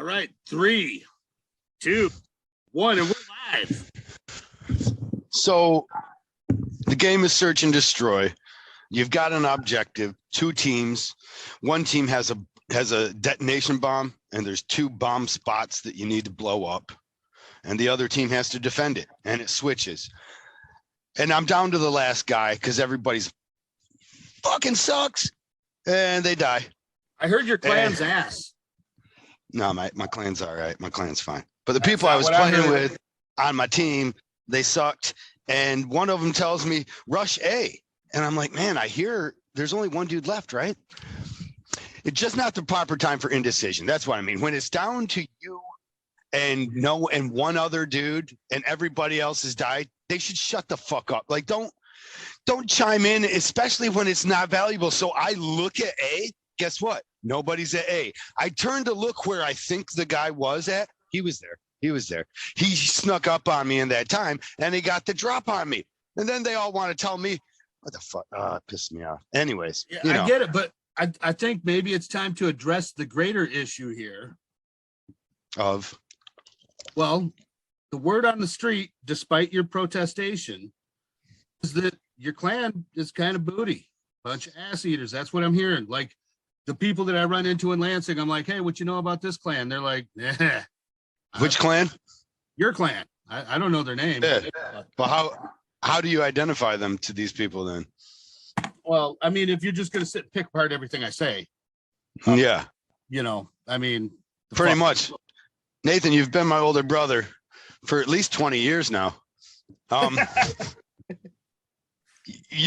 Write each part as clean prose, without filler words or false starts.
All right, 3, 2, 1, and we're live. So the game is search and destroy. You've got an objective, 2 teams. One team has a detonation bomb, and there's 2 bomb spots that you need to blow up. And the other team has to defend it, and it switches. And I'm down to the last guy because everybody's fucking sucks, and they die. I heard your clan's ass. No, my clan's all right. My clan's fine. But the people I was playing with on my team, they sucked. And one of them tells me, rush A. And I'm like, man, I hear there's only one dude left, right? It's just not the proper time for indecision. That's what I mean. When it's down to you and one other dude and everybody else has died, they should shut the fuck up. Like, don't chime in, especially when it's not valuable. So I look at A. Guess what? Nobody's at A. I turned to look where I think the guy was at. He was there. He snuck up on me in that time, and he got the drop on me. And then they all want to tell me, what the fuck? It pissed me off. Anyways. Yeah, I get it, but I think maybe it's time to address the greater issue here. Well, the word on the street, despite your protestation, is that your clan is kind of booty. Bunch of ass eaters. That's what I'm hearing. Like, the people that I run into in Lansing, I'm like, hey, what you know about this clan? They're like, eh. Which clan? Your clan. I don't know their name. Yeah. Well, how do you identify them to these people then? Well, I mean, if you're just going to sit and pick apart everything I say. Yeah. I mean. Pretty much. Nathan, you've been my older brother for at least 20 years now. I'm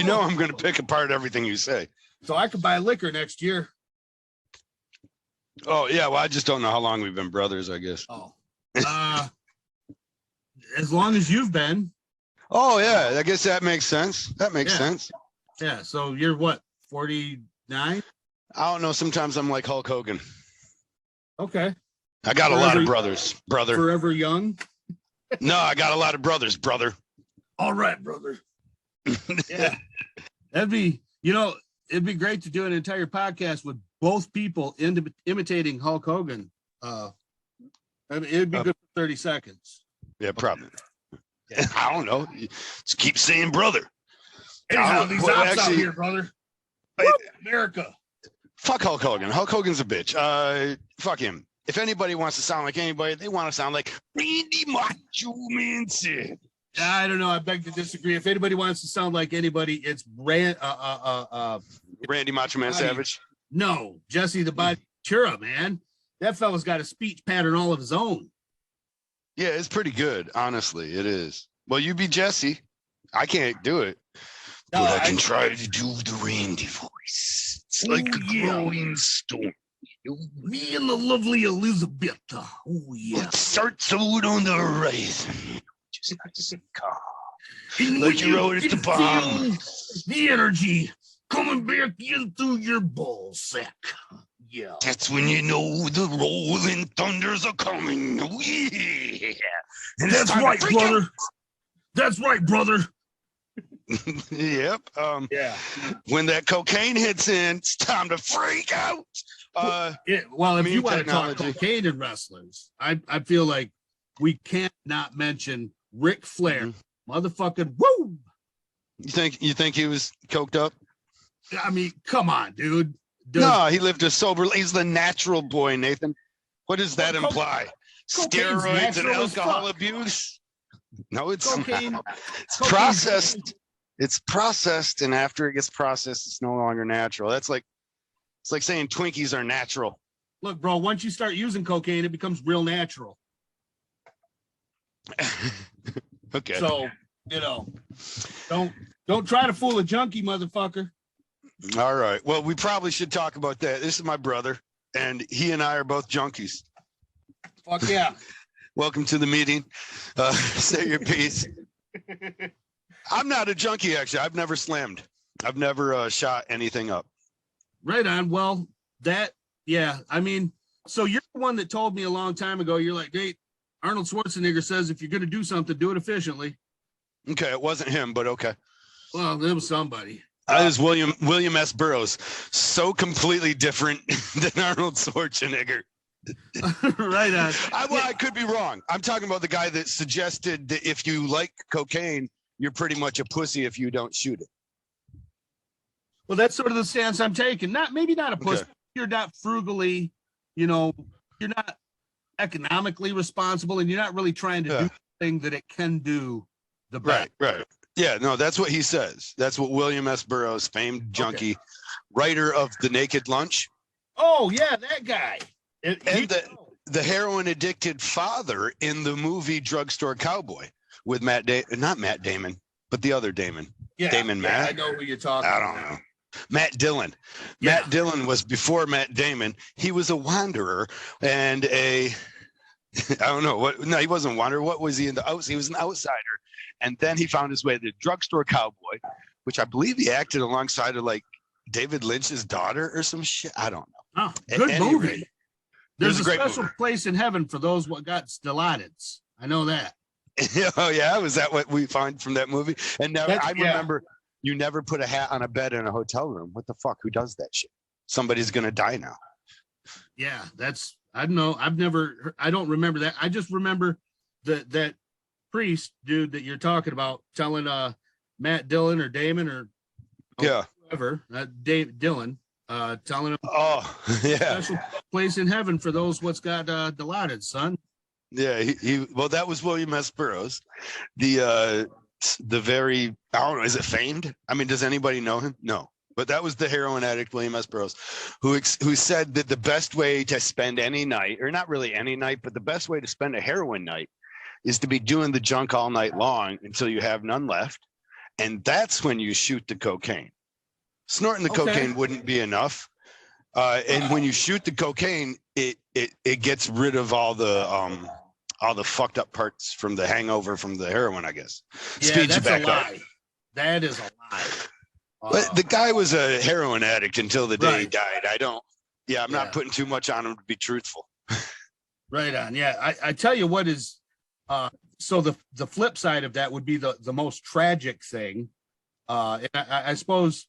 going to pick apart everything you say. So I could buy liquor next year. Oh, yeah. Well, I just don't know how long we've been brothers, I guess. Oh, as long as you've been. Oh, yeah. I guess that makes sense. Sense. Yeah. So you're what, 49? I don't know. Sometimes I'm like Hulk Hogan. Okay. I got a lot of brothers, brother. Forever young? No, I got a lot of brothers, brother. All right, brother. Yeah. It'd be great to do an entire podcast with both people imitating Hulk Hogan. It'd be good for 30 seconds. Yeah, probably. Yeah. I don't know. Just keep saying brother. Anyhow, these ops out here, brother. America. Fuck Hulk Hogan. Hulk Hogan's a bitch. Fuck him. If anybody wants to sound like anybody, they want to sound like Randy Macho Man said. I don't know. I beg to disagree. If anybody wants to sound like anybody, it's Randy Macho Man Savage. No, Jesse the Body Ventura, man. That fella's got a speech pattern all of his own. Yeah, it's pretty good. Honestly, it is. Well, you be Jesse. I can't do it. No, but I can try to do the Randy voice. It's like a growing storm. Me and the lovely Elizabeth. Oh, yeah. It starts out on the horizon. Just not to calm. Like you wrote at the bomb. The energy coming back into your ball sack. Yeah. That's when you know the rolling thunders are coming. Oh, yeah. And that's right, brother. That's right, brother. Yep. Yeah. When that cocaine hits in, it's time to freak out. Well, if you want to talk cocaine and wrestlers, I feel like we can't not mention Ric Flair. Motherfucking woo. You think he was coked up? I mean, come on, dude. No, he lived a sober. He's the natural boy, Nathan. What does that imply? Steroids and alcohol abuse? No, it's not. It's processed. It's processed, and after it gets processed, it's no longer natural. It's like saying Twinkies are natural. Look, bro, once you start using cocaine, it becomes real natural. Okay. So, don't try to fool a junkie, motherfucker. All right. Well, we probably should talk about that. This is my brother, and he and I are both junkies. Fuck yeah. Welcome to the meeting. Say your piece. I'm not a junkie, actually. I've never slammed. I've never shot anything up. Right on. Well, I mean, so you're the one that told me a long time ago, you're like, hey, Arnold Schwarzenegger says if you're going to do something, do it efficiently. Okay, it wasn't him, but okay. Well, it was somebody. That is William S. Burroughs. So completely different than Arnold Schwarzenegger. Right on. I could be wrong. I'm talking about the guy that suggested that if you like cocaine, you're pretty much a pussy if you don't shoot it. Well, that's sort of the stance I'm taking. Maybe not a pussy. Okay. You're not frugally, you're not economically responsible, and you're not really trying to do the thing that it can do the best. Right. Yeah, no, that's what he says. That's what William S. Burroughs, famed junkie, writer of The Naked Lunch. Oh, yeah, that guy. And the heroin addicted father in the movie Drugstore Cowboy with not Matt Damon, but the other Damon. Yeah, Damon Matt. I know who you're talking about. I don't know. Matt Dillon. Yeah. Matt Dillon was before Matt Damon. He was a wanderer and I don't know what. No, he wasn't a wanderer. What was he in the outs? He was an outsider, and then he found his way to the Drugstore Cowboy, which I believe he acted alongside of like David Lynch's daughter or some shit. I don't know. Oh, good movie. Rate, There's a great special movie. place in heaven for those what got Stellatids. I know that. Oh yeah, was that what we find from that movie? And now I remember you never put a hat on a bed in a hotel room. What the fuck? Who does that shit? Somebody's gonna die now. Yeah, I don't know. I don't remember that. I just remember that priest dude that you're talking about telling Matt Dillon or Damon or whoever, Dillon, telling him, oh yeah, special place in heaven for those what's got Dilaudid, son. Yeah, well, that was William S. Burroughs, the very, I don't know, is it famed? I mean, does anybody know him? No, but that was the heroin addict William S. Burroughs, who said that the best way to spend any night, or not really any night, but the best way to spend a heroin night is to be doing the junk all night long until you have none left, and that's when you shoot the cocaine. Snorting the cocaine wouldn't be enough, and when you shoot the cocaine, it gets rid of all the fucked up parts from the hangover from the heroin, I guess. Yeah, Speeds that's you back a lie. up. That is a lie. But the guy was a heroin addict until the day he Right. died. I'm not putting too much on him to be truthful. Right on. Yeah, I tell you what is, so the flip side of that would be the most tragic thing. And I suppose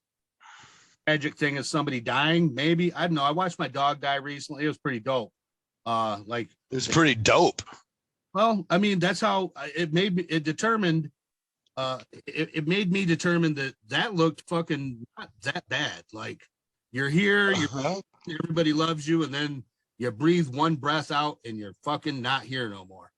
tragic thing is somebody dying. Maybe, I don't know. I watched my dog die recently. It was pretty dope. It was pretty dope. Well, I mean, that's how it made me. It determined. It made me determine that looked fucking not that bad. Like you're here, everybody loves you, and then you breathe one breath out, and you're fucking not here no more.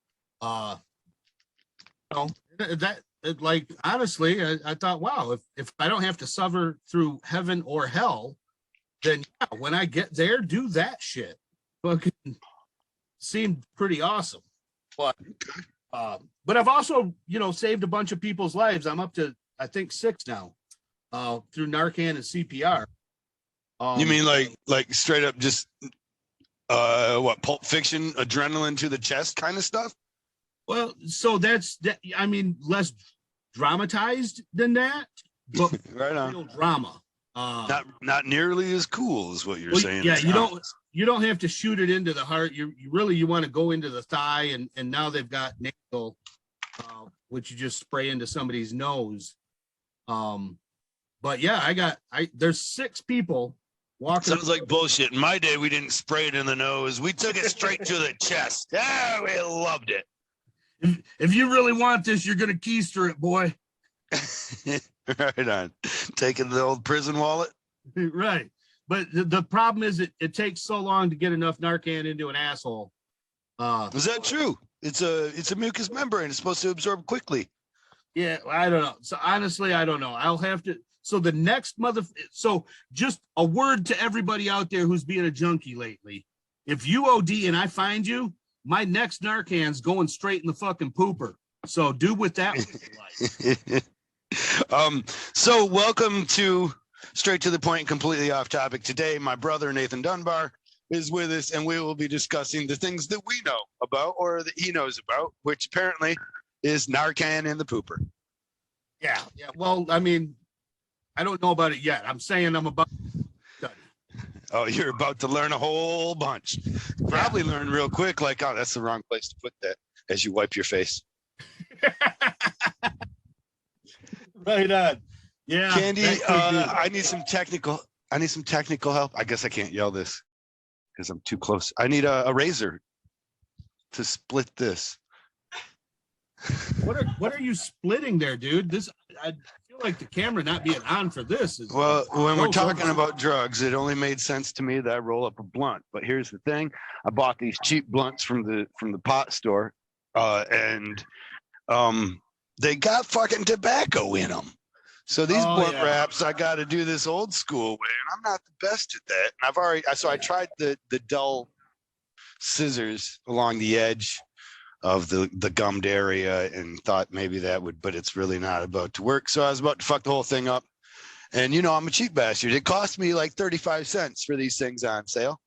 Like honestly, I thought, wow, if I don't have to suffer through heaven or hell, then yeah, when I get there, do that shit. Fucking seemed pretty awesome. But I've also, saved a bunch of people's lives. I'm up to, I think, 6 now, through Narcan and CPR. You mean like straight up just Pulp Fiction, adrenaline to the chest kind of stuff? Well, so that's that. I mean, less dramatized than that, but right on. Real drama. Not nearly as cool as what you're saying. Yeah, you don't have to shoot it into the heart. You want to go into the thigh, and now they've got nasal, which you just spray into somebody's nose. But yeah, there's 6 people walking. Sounds like bullshit. In my day, we didn't spray it in the nose. We took it straight to the chest. Yeah, we loved it. If you really want this, you're gonna keister it, boy. Right on. Taking the old prison wallet. Right. But the problem is it takes so long to get enough Narcan into an asshole. Is that true? It's a mucous membrane. It's supposed to absorb quickly. Yeah, I don't know. So honestly, I don't know. I'll have to. So the next so just a word to everybody out there who's being a junkie lately. If you OD and I find you, my next Narcan's going straight in the fucking pooper. So do with that what you like. So welcome to Straight to the Point, completely off topic. Today, my brother Nathan Dunbar is with us, and we will be discussing the things that we know about or that he knows about, which apparently is Narcan and the pooper. Yeah. Well, I mean, I don't know about it yet. I'm saying I'm about to study. Oh, you're about to learn a whole bunch. Probably learn real quick, like, oh, that's the wrong place to put that, as you wipe your face. Right on. Yeah. Candy, I need some technical help. I guess I can't yell this. because I'm too close. I need a razor to split this. What are you splitting there, dude? I feel like the camera not being on for this is Well, when we're talking over. about drugs, it only made sense to me that I roll up a blunt. But here's the thing: I bought these cheap blunts from the pot store, and they got fucking tobacco in them. So these blunt wraps, I got to do this old school way, and I'm not the best at that. And I tried the dull scissors along the edge of the gummed area and thought maybe that would, but it's really not about to work. So I was about to fuck the whole thing up. And I'm a cheap bastard. It cost me like 35 cents for these things on sale.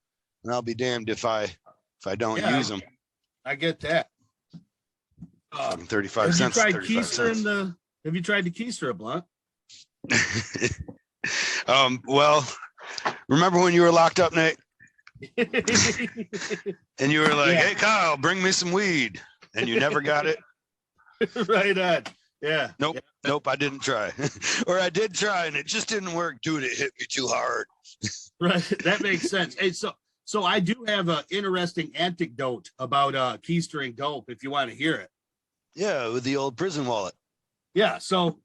And I'll be damned if I don't use them. I get that. 35 cents. Have you tried to keister a blunt? Well, remember when you were locked up, Nate? And you were like, "Hey, Kyle, bring me some weed," and you never got it. Right on. Yeah. Nope. I didn't try, or I did try, and it just didn't work. Dude, it hit me too hard. Right. That makes sense. Hey, so I do have an interesting anecdote about keistering dope. If you want to hear it. Yeah, with the old prison wallet. Yeah. So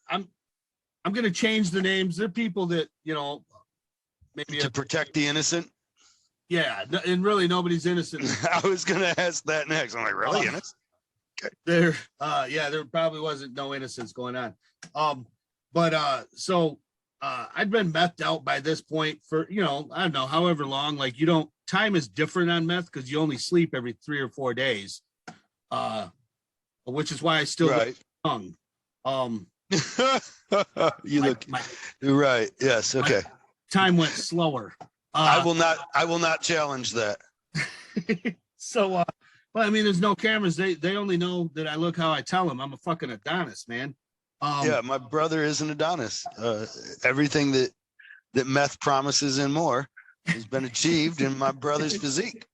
I'm gonna change the names. They're people that maybe to protect the innocent. Yeah, and really nobody's innocent. I was gonna ask that next. I'm like, really innocent? Okay. There probably wasn't no innocence going on. So I'd been methed out by this point for I don't know however long. Like time is different on meth because you only sleep every 3 or 4 days. Which is why I still look young. You're right. Yes. Okay. Time went slower. I will not challenge that. So, well, I mean, there's no cameras. They only know that I look how I tell them. I'm a fucking Adonis, man. Yeah, my brother is an Adonis. Everything that meth promises and more has been achieved in my brother's physique.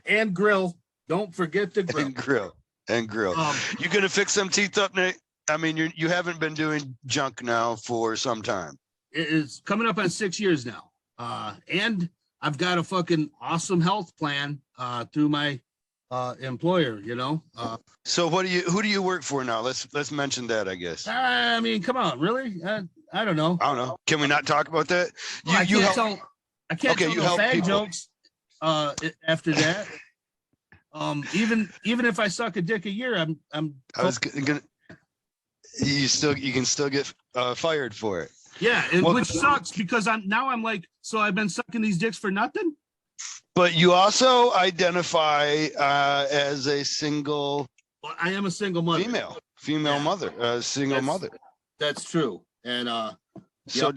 And grill. Don't forget the grill. And grill. You gonna fix them teeth up, Nate? I mean, you haven't been doing junk now for some time. It is coming up on 6 years now. And I've got a fucking awesome health plan through my employer, So who do you work for now? Let's mention that, I guess. I mean, come on, really? I don't know. Can we not talk about that? I can't tell no fag jokes after that. Even if I suck a dick a year, you can still get fired for it. Yeah, which sucks because I'm like, so I've been sucking these dicks for nothing. But you also identify as a single. Well, I am a single mother. Female mother, single mother. That's true. And so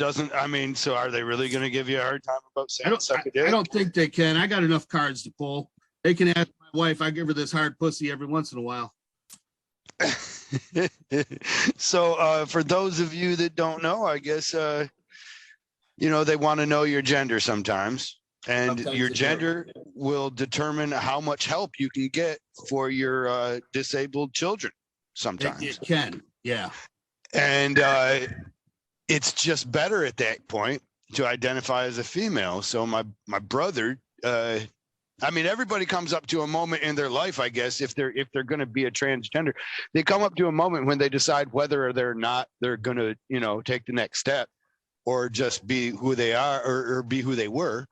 so are they really going to give you a hard time about saying suck a dick? I don't think they can. I got enough cards to pull. They can ask my wife. I give her this hard pussy every once in a while. So for those of you that don't know, I guess they want to know your gender sometimes, and your gender will determine how much help you can get for your disabled children sometimes. It can, yeah. And it's just better at that point to identify as a female. So my brother, everybody comes up to a moment in their life, I guess, if they're going to be a transgender, they come up to a moment when they decide whether or not they're going to, take the next step or just be who they are or be who they were.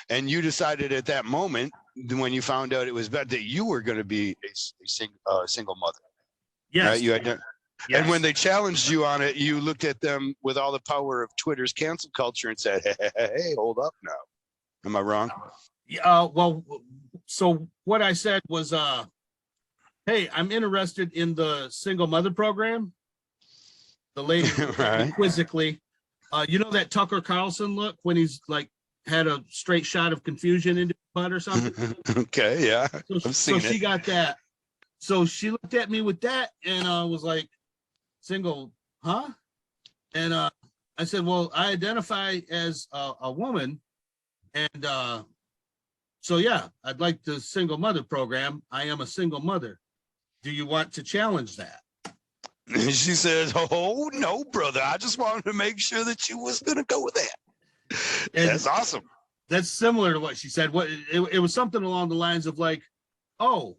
And you decided at that moment, when you found out it was better, that you were going to be a single mother. Yes. Right? Yes. And when they challenged you on it, you looked at them with all the power of Twitter's cancel culture and said, hey, hold up now. Am I wrong? Well, so what I said was, hey, I'm interested in the single mother program. The lady right. Quizzically, that Tucker Carlson look when he's like had a straight shot of confusion into his butt or something. Okay, yeah. So she got that. So she looked at me with that and was like, single, huh? And I said, well, I identify as a woman. And so, yeah, I'd like the single mother program. I am a single mother. Do you want to challenge that? And she says, oh, no, brother. I just wanted to make sure that you was going to go with that. And that's awesome. that's similar to what she said. What it was something along the lines of like, I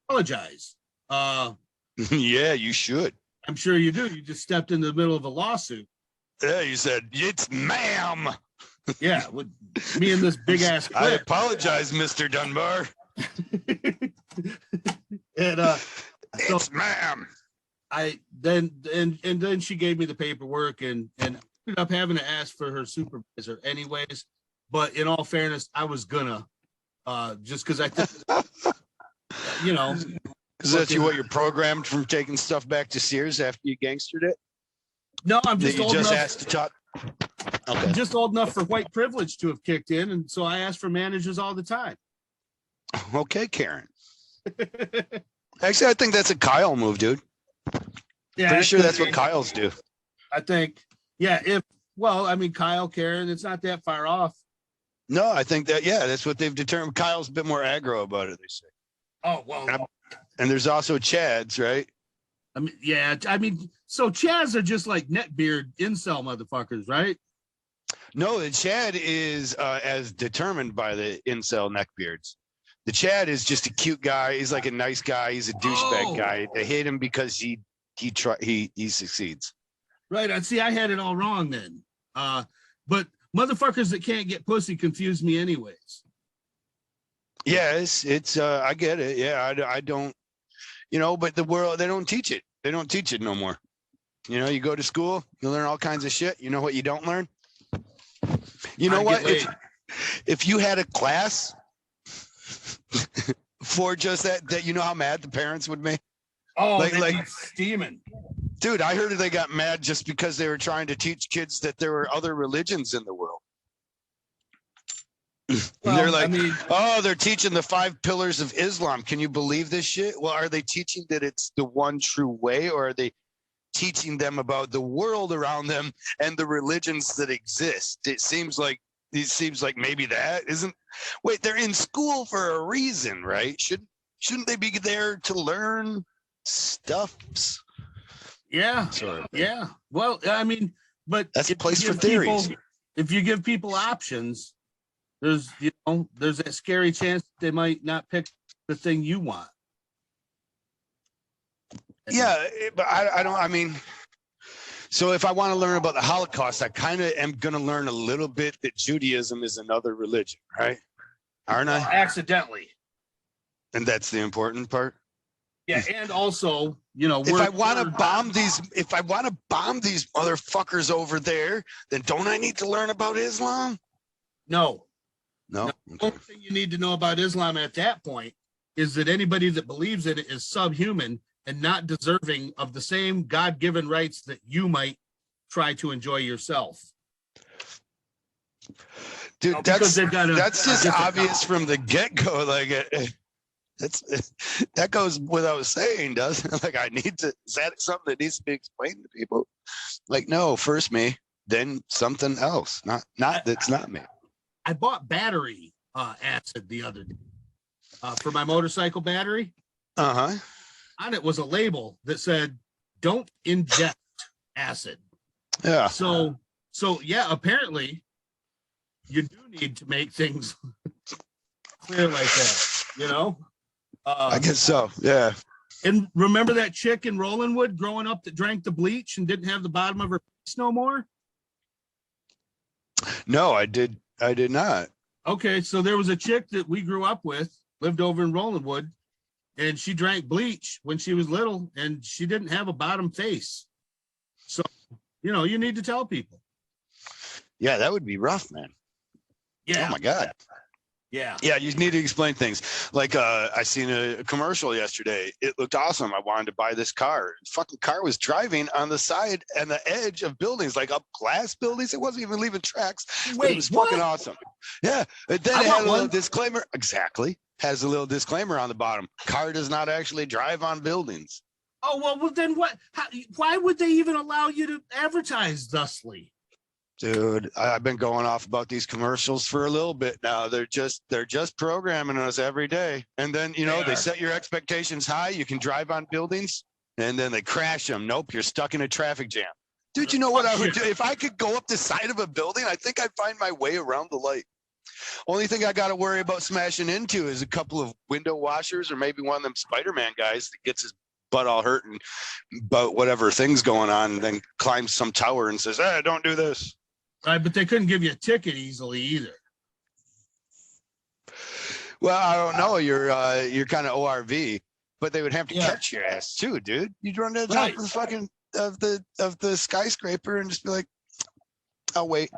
apologize. Yeah, you should. I'm sure you do. You just stepped in the middle of a lawsuit. Yeah, you said, it's ma'am. Yeah, with me and this big ass clip. I apologize, Mr. Dunbar. And it's ma'am. Then she gave me the paperwork and ended up having to ask for her supervisor anyways. But in all fairness, I was gonna just because I think Is that what you're programmed from taking stuff back to Sears after you gangstered it? No, I'm just old enough. Asked to talk. Okay. I'm just old enough for white privilege to have kicked in, and so I ask for managers all the time. Okay, Karen. Actually, I think that's a Kyle move, dude. Yeah, pretty sure that's what Kyles do. I think, yeah. Kyle, Karen, it's not that far off. No, I think that's what they've determined. Kyle's a bit more aggro about it, they say. Oh, well. And there's also Chad's, right? So Chads are just like neckbeard incel motherfuckers, right? No, the Chad is as determined by the incel neckbeards. The Chad is just a cute guy. He's like a nice guy. He's a douchebag guy. They hate him because he succeeds. Right. I had it all wrong then. But motherfuckers that can't get pussy confuse me anyways. Yeah, it's I get it. Yeah, I don't, but the world, they don't teach it. They don't teach it no more. You go to school, you learn all kinds of shit. You know what you don't learn? You know what? If you had a class for just that, you know how mad the parents would be? Oh, like steaming. Dude, I heard they got mad just because they were trying to teach kids that there were other religions in the world. Well, they're like, they're teaching the 5 pillars of Islam. Can you believe this shit? Well, are they teaching that it's the one true way, or are they teaching them about the world around them and the religions that exist? It seems like maybe that isn't. Wait, they're in school for a reason, right? Shouldn't they be there to learn stuffs? Yeah. Sorry. Yeah. Well, but that's a place for theories. If you give people options, there's that scary chance they might not pick the thing you want. Yeah, but I don't. So if I want to learn about the Holocaust, I kind of am going to learn a little bit that Judaism is another religion, right? Aren't I? Accidentally. And that's the important part. Yeah, and also, if I want to bomb these motherfuckers over there, then don't I need to learn about Islam? No. Okay. The only thing you need to know about Islam at that point is that anybody that believes in it is subhuman and not deserving of the same God-given rights that you might try to enjoy yourself. Dude, that's just obvious from the get-go. Like that goes without saying, doesn't it? Like is that something that needs to be explained to people? Like, no, first me, then something else. That's not me. I bought battery acid the other day for my motorcycle battery. Uh-huh. On it was a label that said, "Don't inject acid." Yeah. So yeah, apparently you do need to make things clear like that, I guess so. Yeah. And remember that chick in Rolandwood growing up that drank the bleach and didn't have the bottom of her face no more? No, I did not. Okay, so there was a chick that we grew up with, lived over in Rolandwood, and she drank bleach when she was little, and she didn't have a bottom face. So, you need to tell people. Yeah, that would be rough, man. Yeah. Oh my God. Yeah. Yeah, you need to explain things. Like I seen a commercial yesterday. It looked awesome. I wanted to buy this car. The fucking car was driving on the side and the edge of buildings, like up glass buildings. It wasn't even leaving tracks. Wait, it was fucking awesome. Yeah. And then it had a little disclaimer. Exactly. Has a little disclaimer on the bottom. Car does not actually drive on buildings. Oh, well then what? Why would they even allow you to advertise thusly? Dude, I've been going off about these commercials for a little bit now. They're just programming us every day. And then, they set your expectations high. You can drive on buildings and then they crash them. Nope, you're stuck in a traffic jam. Dude, you know what I would do? If I could go up the side of a building, I think I'd find my way around the light. Only thing I got to worry about smashing into is a couple of window washers or maybe one of them Spider-Man guys that gets his butt all hurt and but whatever thing's going on and then climbs some tower and says, hey, don't do this. Right, but they couldn't give you a ticket easily either. Well, I don't know. You're kind of ORV, but they would have to catch your ass too, dude. You'd run to the top of the fucking of the skyscraper and just be like, I'll wait.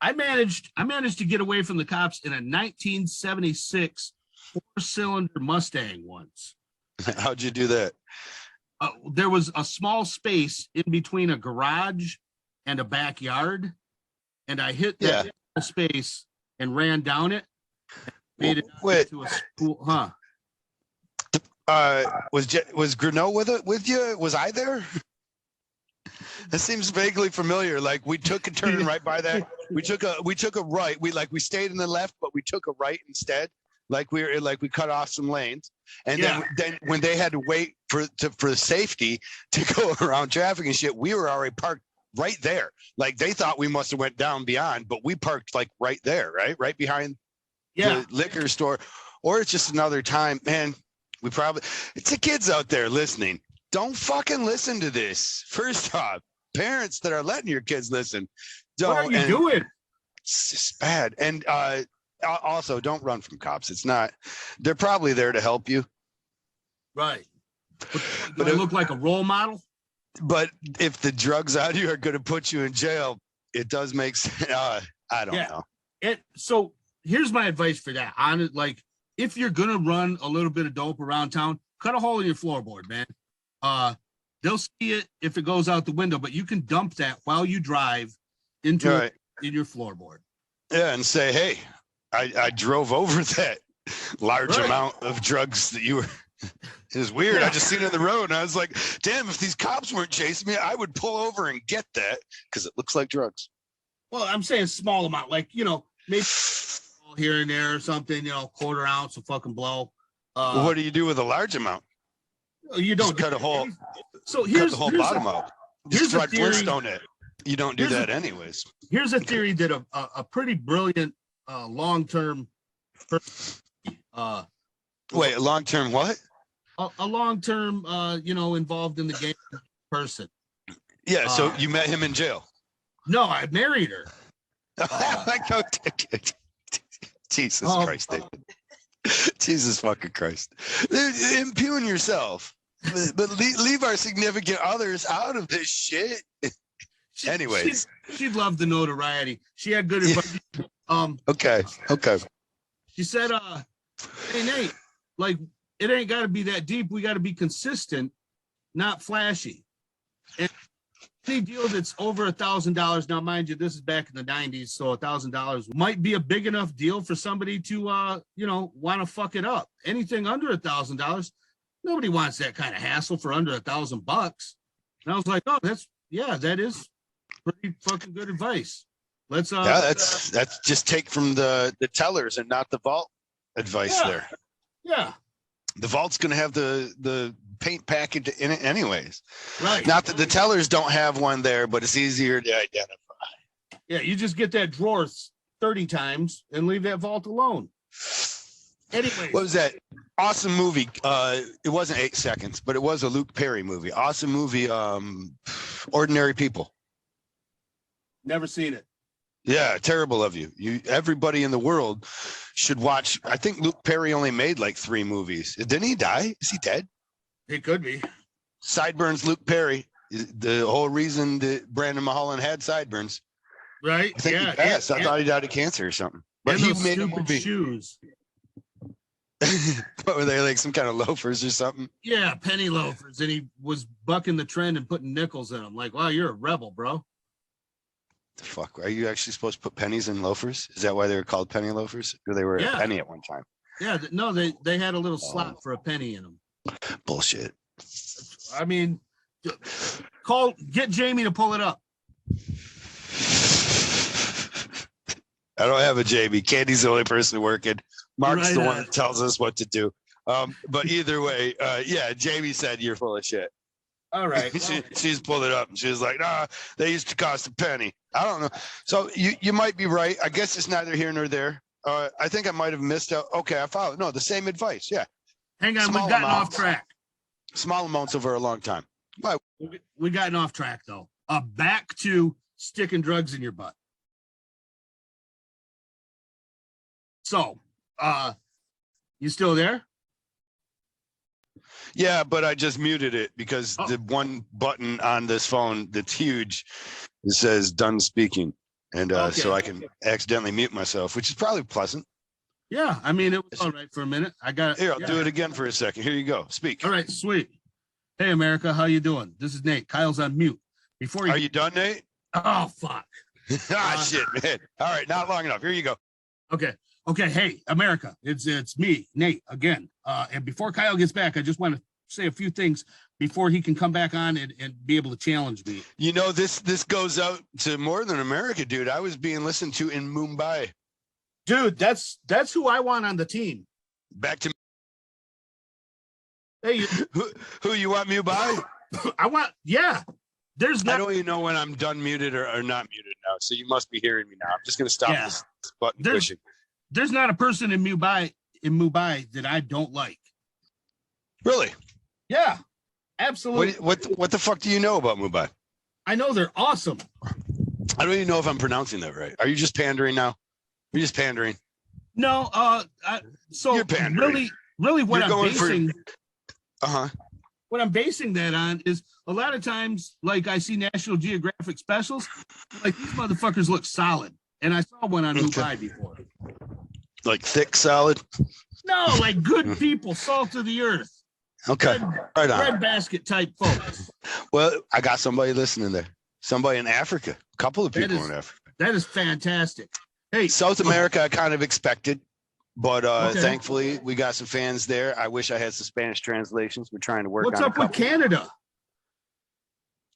I managed to get away from the cops in a 1976 4-cylinder Mustang once. How'd you do that? There was a small space in between a garage and a backyard, and I hit that space and ran down it. Made it into a school, huh? Was Grinnell with you? Was I there? That seems vaguely familiar. Like we took a turn right by that. We took a right. We stayed in the left, but we took a right instead. Like we cut off some lanes, and then when they had to wait for safety to go around traffic and shit, we were already parked right there. Like they thought we must have went down beyond, but we parked like right there, right behind the liquor store. Or it's just another time, man. It's the kids out there listening. Don't fucking listen to this. First off, parents that are letting your kids listen. What are you doing? It's just bad. And also, don't run from cops. They're probably there to help you. Right. But it look like a role model? But if the drugs on you are going to put you in jail, it does make sense. I don't know. So here's my advice for that. If you're going to run a little bit of dope around town, cut a hole in your floorboard, man. They'll see it if it goes out the window, but you can dump that while you drive in your floorboard. Yeah, and say, hey, I drove over that large amount of drugs that you were. It was weird. I just seen it on the road, and I was like, damn, if these cops weren't chasing me, I would pull over and get that because it looks like drugs. Well, I'm saying small amount, maybe here and there or something, quarter ounce of fucking blow. What do you do with a large amount? You don't cut a hole. So here's the whole bottom out. Just try Flintstone it. You don't do that anyways. Here's a theory that a pretty brilliant long-term wait, long-term what? A long-term involved in the game person. Yeah, so you met him in jail. No, I married her. Jesus Christ, David. Jesus fucking Christ. Impugn yourself. But leave our significant others out of this shit. Anyways. She'd love the notoriety. She had good advice. Okay. She said, hey, Nate, it ain't got to be that deep. We got to be consistent, not flashy. And any deal that's over $1,000, now mind you, this is back in the 90s, so $1,000 might be a big enough deal for somebody to want to fuck it up. Anything under $1,000, nobody wants that kind of hassle for under $1,000. And I was like, that is pretty fucking good advice. That's just take from the tellers and not the vault advice there. Yeah. The vault's going to have the paint package in it anyways. Right. Not that the tellers don't have one there, but it's easier to identify. Yeah, you just get that drawer 30 times and leave that vault alone. Anyway. What was that? Awesome movie. It wasn't 8 seconds, but it was a Luke Perry movie. Awesome movie. Ordinary People. Never seen it. Yeah, terrible of you. Everybody in the world should watch. I think Luke Perry only made like 3 movies. Didn't he die? Is he dead? He could be. Sideburns, Luke Perry. The whole reason that Brandon Mulholland had sideburns. Right. I think he passed. I thought he died of cancer or something. But he made a movie. Shoes. What were they, like some kind of loafers or something? Yeah, penny loafers. And he was bucking the trend and putting nickels in them. Like, wow, you're a rebel, bro. The fuck? Are you actually supposed to put pennies in loafers? Is that why they were called penny loafers? Or they were a penny at one time? Yeah, no, they had a little slot for a penny in them. Bullshit. I mean, get Jamie to pull it up. I don't have a Jamie. Candy's the only person working. Mark's the one that tells us what to do. But either way, Jamie said you're full of shit. All right. She's pulled it up and she's like, nah, they used to cost a penny. I don't know. So you might be right. I guess it's neither here nor there. I think I might have missed out. Okay, I followed. No, the same advice. Yeah. Hang on, Small we've gotten amounts. off track. Small amounts over a long time. Why? We gotten off track though. Back to sticking drugs in your butt. So, you still there? Yeah, but I just muted it because Oh. the one button on this phone that's huge, it says done speaking. And Okay. so I can accidentally mute myself, which is probably pleasant. Yeah, I mean, it was all right for a minute. I got it. Here, I'll Yeah. do it again for a second. Here you go. Speak. All right, sweet. Hey, America, how you doing? This is Nate. Kyle's on mute. Before Are you done, Nate? Oh, fuck. Shit, man. All right, not long enough. Here you go. Okay. Hey, America, it's me, Nate, again. And before Kyle gets back, I just want to say a few things before he can come back on and be able to challenge me. You know, this goes out to more than America, dude. I was being listened to in Mumbai. Dude, that's who I want on the team. Back to Hey, who you want Mumbai? yeah. I don't even know when I'm done muted or not muted now. So you must be hearing me now. I'm just gonna stop this button pushing. There's not a person in Mumbai that I don't like. Really? Yeah, absolutely. What the fuck do you know about Mumbai? I know they're awesome. I don't even know if I'm pronouncing that right. Are you just pandering now? You're just pandering. No, so You're pandering. really what You're I'm going basing Uh-huh. what I'm basing that on is a lot of times, like I see National Geographic specials, like these motherfuckers look solid. And I saw one on Mumbai before. Like thick, solid? No, like good people, salt of the earth. Okay. Right on. Bread basket type folks. Well, I got somebody listening there. Somebody in Africa. A couple of people in Africa. That is fantastic. Hey, South America, I kind of expected, but Okay. thankfully we got some fans there. I wish I had some Spanish translations. We're trying to work what's on up with Canada?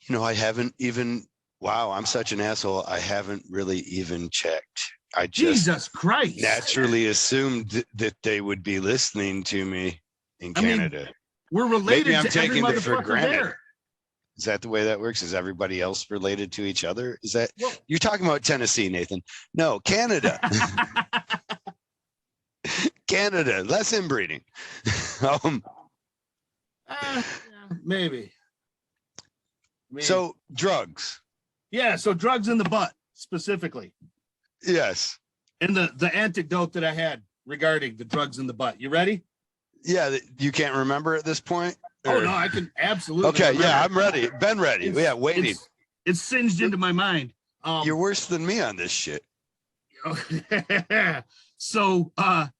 You know, I haven't even. Wow, I'm such an asshole. I haven't really even checked. I just Jesus Christ. naturally assumed that they would be listening to me in Canada. We're related Maybe I'm to every taking it for motherfucker granted. there. Is that the way that works? Is everybody else related to each other? Is that Well- you're talking about Tennessee, Nathan? No, Canada. Canada, less inbreeding. Yeah, maybe. So drugs. Yeah, so drugs in the butt specifically. Yes. And the anecdote that I had regarding the drugs in the butt. You ready? Yeah, you can't remember at this point? Oh Or- no, I can absolutely. Okay, yeah, remember. I'm ready. Been ready. It's- Yeah, waiting. It's singed into my mind. You're worse than me on this shit. So I'll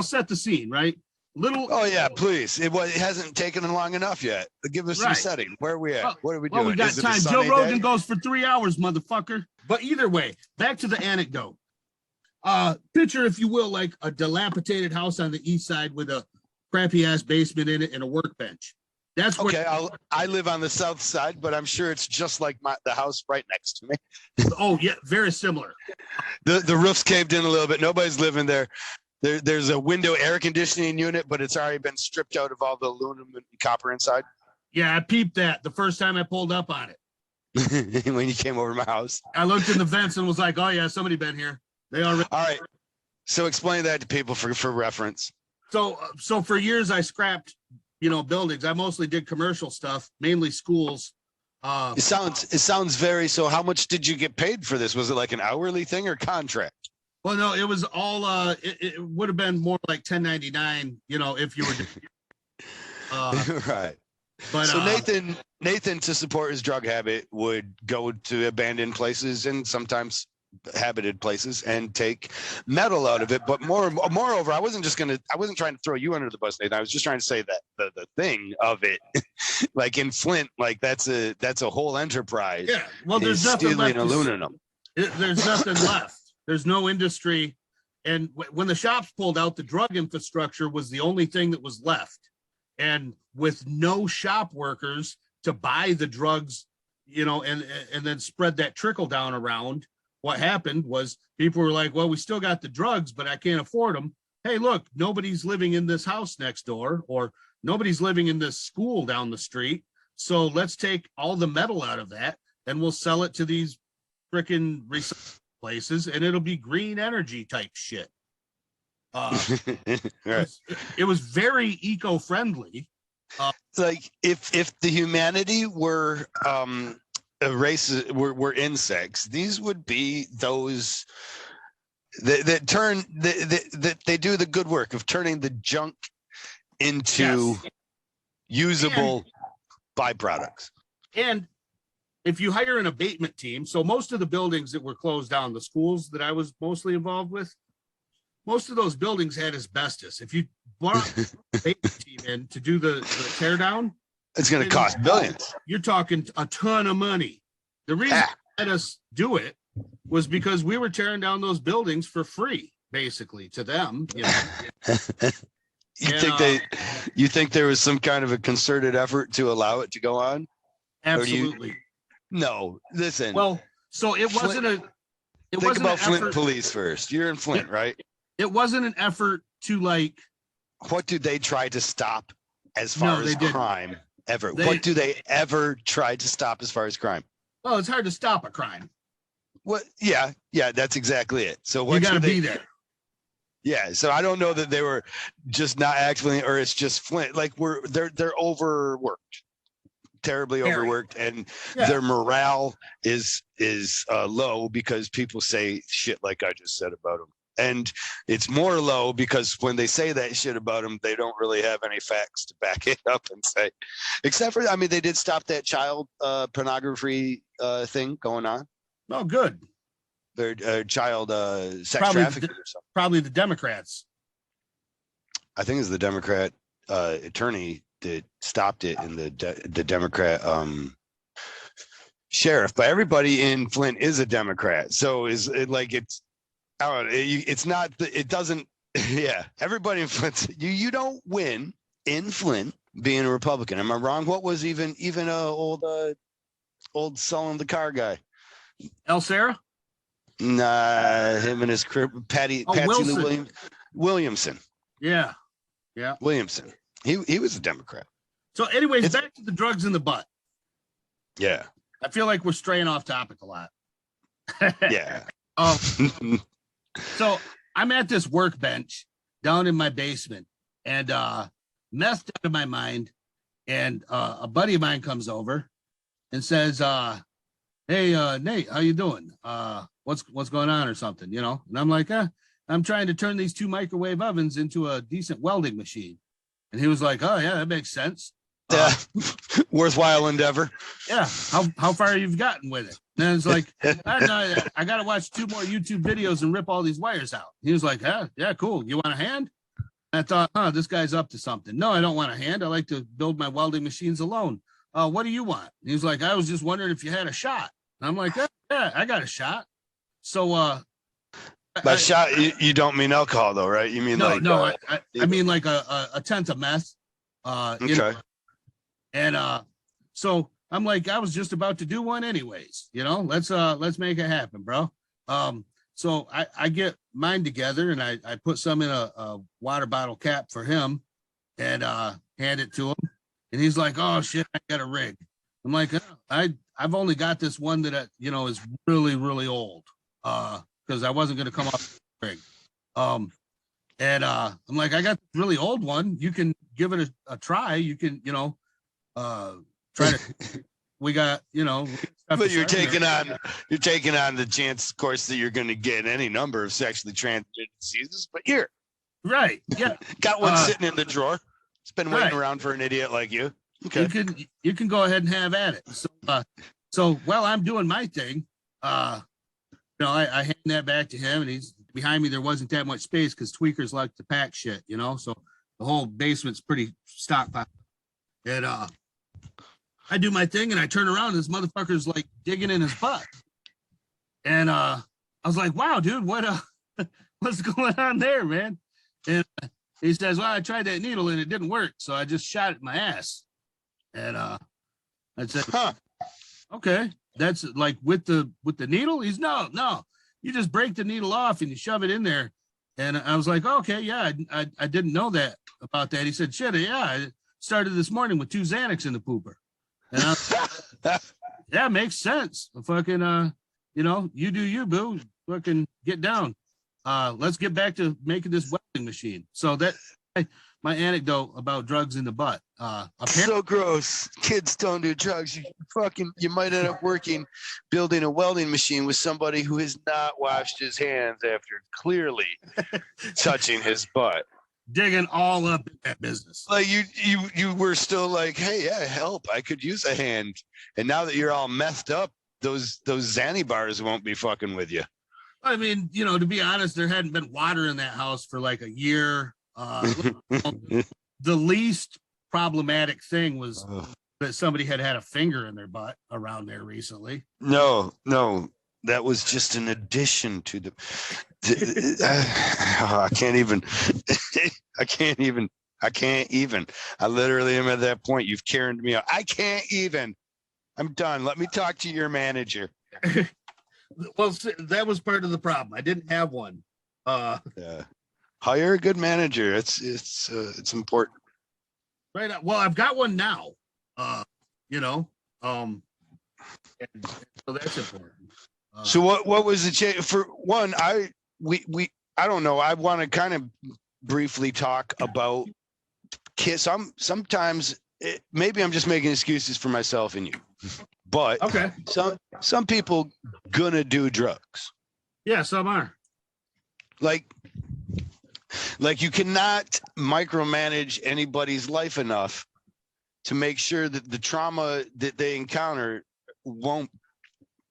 set the scene, right? Oh yeah, please. It hasn't taken long enough yet. Give us some Right. setting. Where are we at? Well- What are we Well, doing? we got Is it a time. Joe sunny Rogan day? goes for 3 hours, motherfucker. But either way, back to the anecdote. Picture, if you will, like a dilapidated house on the east side with a crappy ass basement in it and a workbench. That's what. Okay, I live on the south side, but I'm sure it's just like the house right next to me. Oh yeah, very similar. The roof's caved in a little bit. Nobody's living there. There's a window air conditioning unit, but it's already been stripped out of all the aluminum and copper inside. Yeah, I peeped that the first time I pulled up on it. When you came over to my house. I looked in the vents and was like, "Oh yeah, somebody been here." They already. All right. So explain that to people for reference. So for years I scrapped, buildings. I mostly did commercial stuff, mainly schools. It sounds very. So how much did you get paid for this? Was it like an hourly thing or contract? Well, no, it was all. It would have been more like 1099. If you were. Right. But So Nathan, to support his drug habit, would go to abandoned places and sometimes habited places and take metal out of it. But moreover, I wasn't trying to throw you under the bus, Nathan. I was just trying to say that the thing of it, like in Flint, like that's a whole enterprise. Yeah. Well, there's nothing stealing left. aluminum. There's nothing left. There's no industry. And when the shops pulled out, the drug infrastructure was the only thing that was left. And with no shop workers to buy the drugs, and then spread that trickle down around, what happened was people were like, well, we still got the drugs, but I can't afford them. Hey, look, nobody's living in this house next door, or nobody's living in this school down the street. So let's take all the metal out of that and we'll sell it to these freaking recycling places and it'll be green energy type shit. Right. It was very eco-friendly. It's like if the humanity were races were insects, these would be those that turn that they do the good work of turning the junk into usable byproducts. And if you hire an abatement team, so most of the buildings that were closed down, the schools that I was mostly involved with, most of those buildings had asbestos. If you brought an abatement team in to do the tear down, it's going to cost billions. You're talking a ton of money. The reason they let us do it was because we were tearing down those buildings for free, basically, to them. You know? You think there was some kind of a concerted effort to allow it to go on? Absolutely. No, listen. Well, so it wasn't a. Think about Flint police first. You're in Flint, right? It wasn't an effort to like. What do they try to stop as far as crime ever? What do they ever try to stop as far as crime? Well, it's hard to stop a crime. What? Yeah, that's exactly it. So what you got to be there. Yeah, so I don't know that they were just not actually, or it's just Flint. Like they're overworked, terribly overworked, and their morale is low because people say shit like I just said about them, and it's more low because when they say that shit about them, they don't really have any facts to back it up and say, except for I mean they did stop that child pornography thing going on. Oh, good. Their child sex trafficking or something. Probably the Democrats. I think it's the Democrat attorney that stopped it, and the Democrat sheriff. But everybody in Flint is a Democrat, so is it like it's? I don't know. It's not. It doesn't. Yeah, everybody in Flint. You don't win in Flint being a Republican. Am I wrong? What was even old selling the car guy? El Sarah? Nah, him and his Patsy Lou Williamson. Yeah. Williamson. He was a Democrat. So, anyways, back to the drugs in the butt. Yeah. I feel like we're straying off topic a lot. Yeah. So I'm at this workbench down in my basement, and messed out of my mind. And a buddy of mine comes over and says, "Hey, Nate, how you doing? What's going on or something, you know?" And I'm like, I'm trying to turn these 2 microwave ovens into a decent welding machine. And he was like, "Oh yeah, that makes sense. Worthwhile endeavor." Yeah. How far you've gotten with it? And it's like, I got to watch 2 more YouTube videos and rip all these wires out. He was like, yeah, cool. You want a hand? And I thought, this guy's up to something. No, I don't want a hand. I like to build my welding machines alone. What do you want? And he was like, I was just wondering if you had a shot. And I'm like, yeah, I got a shot. So, by shot, you don't mean alcohol though, right? You mean I mean like a tenth of meth. Okay. So I'm like, I was just about to do one anyways, you know, let's make it happen, bro. So I get mine together and I put some in a water bottle cap for him and hand it to him. And he's like, "Oh shit, I got a rig." I'm like, I've only got this one that, is really, really old. Cause I wasn't going to come up with a rig. And I'm like, I got this really old one. You can give it a try. You can, try to, we got, but you're taking on the chance, of course, that you're going to get any number of sexually transmitted diseases, but here. Right. Yeah. Got one sitting in the drawer. It's been waiting around for an idiot like you. Okay. You can go ahead and have at it. So while I'm doing my thing, I hand that back to him, and he's behind me. There wasn't that much space because tweakers like to pack shit, so the whole basement's pretty stockpiled. And I do my thing and I turn around and this motherfucker's like digging in his butt. And I was like, "Wow, dude, what's going on there, man?" And he says, "Well, I tried that needle and it didn't work, so I just shot it in my ass." And I said, "Okay, that's like with the needle?" He's no, you just break the needle off and you shove it in there. And I was like, "Okay, yeah, I didn't know that about that." He said, "Shit, yeah." started this morning with 2 Xanax in the pooper. And yeah, makes sense. Fucking, you do you, boo. Fucking get down. Let's get back to making this welding machine. So that my anecdote about drugs in the butt. So gross. Kids don't do drugs. You might end up building a welding machine with somebody who has not washed his hands after clearly touching his butt. Digging all up in that business. Like you were still like, hey, yeah, help. I could use a hand. And now that you're all messed up, those Xanny bars won't be fucking with you. I mean, to be honest, there hadn't been water in that house for like a year. The least problematic thing was that somebody had a finger in their butt around there recently. No, that was just an addition to the I can't even. I literally am at that point. You've carried me out. I can't even. I'm done. Let me talk to your manager. Well, that was part of the problem. I didn't have one. Yeah. Hire a good manager. It's important. Right. Well, I've got one now. And so that's important. So what was the change? For one, I don't know. I want to kind of briefly talk about kids. Sometimes maybe I'm just making excuses for myself and you, but okay. Some people gonna do drugs. Yeah, some are. Like you cannot micromanage anybody's life enough to make sure that the trauma that they encounter won't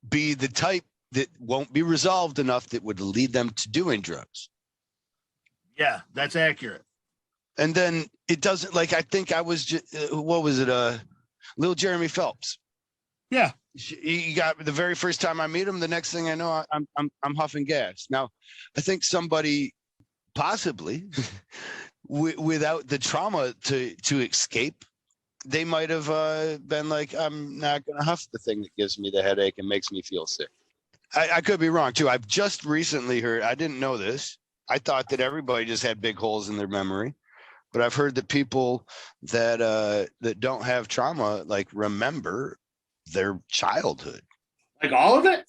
be the type that won't be resolved enough that would lead them to doing drugs. Yeah, that's accurate. And then it doesn't, like, I think I was just, what was it? Little Jeremy Phelps. Yeah. He got the very first time I meet him. The next thing I know, I'm huffing gas. Now, I think somebody possibly without the trauma to escape, they might have been like, I'm not going to huff the thing that gives me the headache and makes me feel sick. I could be wrong too. I've just recently heard, I didn't know this. I thought that everybody just had big holes in their memory, but I've heard that people that don't have trauma, like, remember their childhood. Like all of it?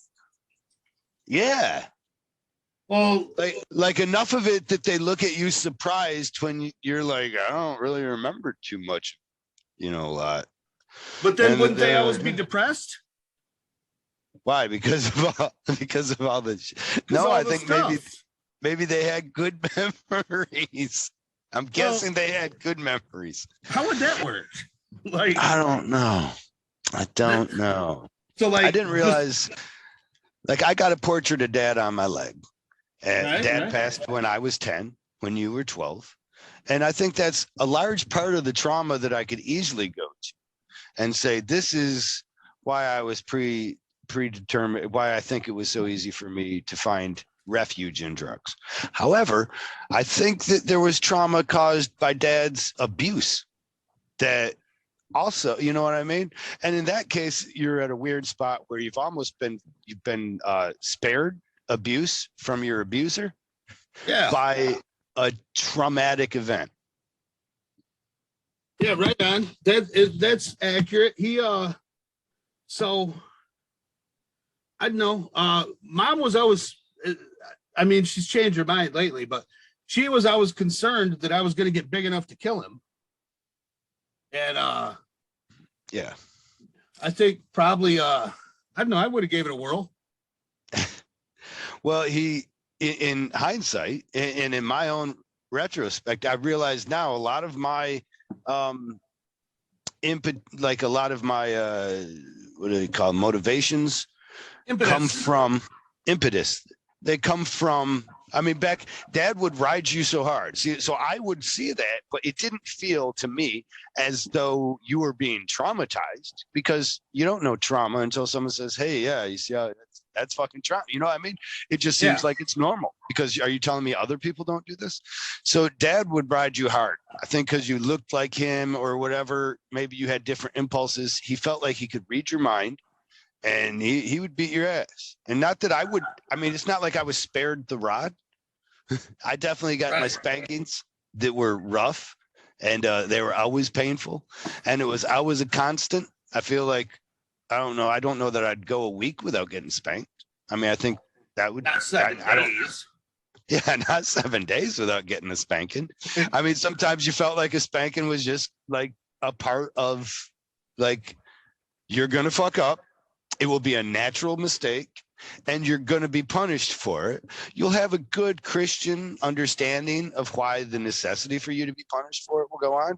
Yeah. Well, like enough of it that they look at you surprised when you're like, I don't really remember too much, a lot. But then wouldn't they always be depressed? Why? Because of all the no, I think maybe they had good memories. I'm guessing they had good memories. How would that work? Like, I don't know. So, like, I didn't realize, like, I got a portrait of Dad on my leg. And Dad passed when I was 10, when you were 12. And I think that's a large part of the trauma that I could easily go to and say, this is why I was predetermined, why I think it was so easy for me to find refuge in drugs. However, I think that there was trauma caused by Dad's abuse that also, you know what I mean? And in that case, you're at a weird spot where you've been spared abuse from your abuser by a traumatic event. Yeah, right on. That's accurate. So I don't know. Mom was always, I mean, she's changed her mind lately, but she was always concerned that I was going to get big enough to kill him. And yeah, I think probably I don't know, I would have gave it a whirl. Well, in hindsight and in my own retrospect, I realize now a lot of my like a lot of my what do they call it? Motivations come from impetus. They come from, I mean, back, Dad would ride you so hard. See, so I would see that, but it didn't feel to me as though you were being traumatized, because you don't know trauma until someone says, hey, yeah, you see how that's fucking trauma. You know what I mean? It just seems like it's normal, because are you telling me other people don't do this? So Dad would ride you hard. I think because you looked like him or whatever, maybe you had different impulses. He felt like he could read your mind. And he would beat your ass. And not that I mean, it's not like I was spared the rod. I definitely got my spankings that were rough. and they were always painful, and it was always a constant. I feel like, I don't know that I'd go a week without getting spanked. I mean, I think that would, Not 7 days. yeah, not 7 days without getting a spanking. I mean, sometimes you felt like a spanking was just like a part of, like, you're going to fuck up. It will be a natural mistake and you're going to be punished for it. You'll have a good Christian understanding of why the necessity for you to be punished for it will go on.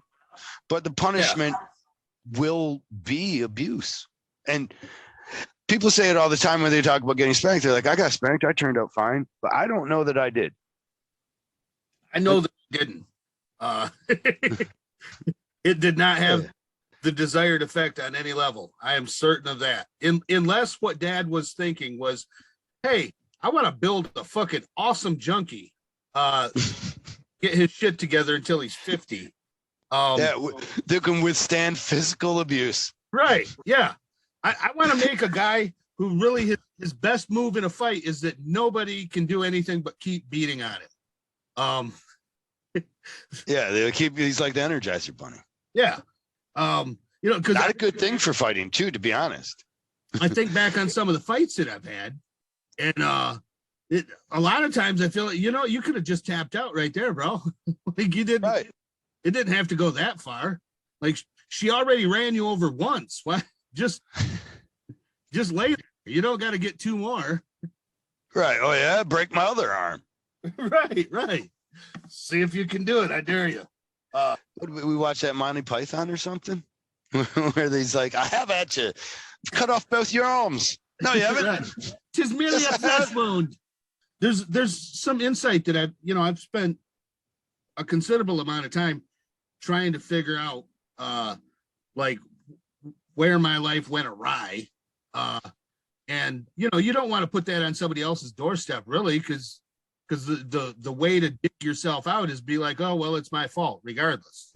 But the punishment will be abuse. And people say it all the time when they talk about getting spanked. They're like, I got spanked. I turned out fine. But I don't know that I did. I know that it didn't. It did not have the desired effect on any level. I am certain of that. Unless what Dad was thinking was, hey, I want to build a fucking awesome junkie, get his shit together until he's 50. They can withstand physical abuse. Right. Yeah. I want to make a guy who really his best move in a fight is that nobody can do anything but keep beating on him. Yeah, they'll keep. He's like the Energizer Bunny. Yeah. Because not a good thing for fighting too, to be honest. I think back on some of the fights that I've had, and a lot of times I feel like, you could have just tapped out right there, bro. Like you didn't. Right. It didn't have to go that far. Like she already ran you over once. Why? Just lay there. You don't got to get two more. Right. Oh yeah, break my other arm. Right. See if you can do it. I dare you. We watched that Monty Python or something where he's like, I have at you. Cut off both your arms. No, you haven't. Right. Tis merely a flesh wound. There's some insight that I've spent a considerable amount of time trying to figure out like where my life went awry. And you don't want to put that on somebody else's doorstep, really, because the way to dig yourself out is be like, oh, well, it's my fault regardless,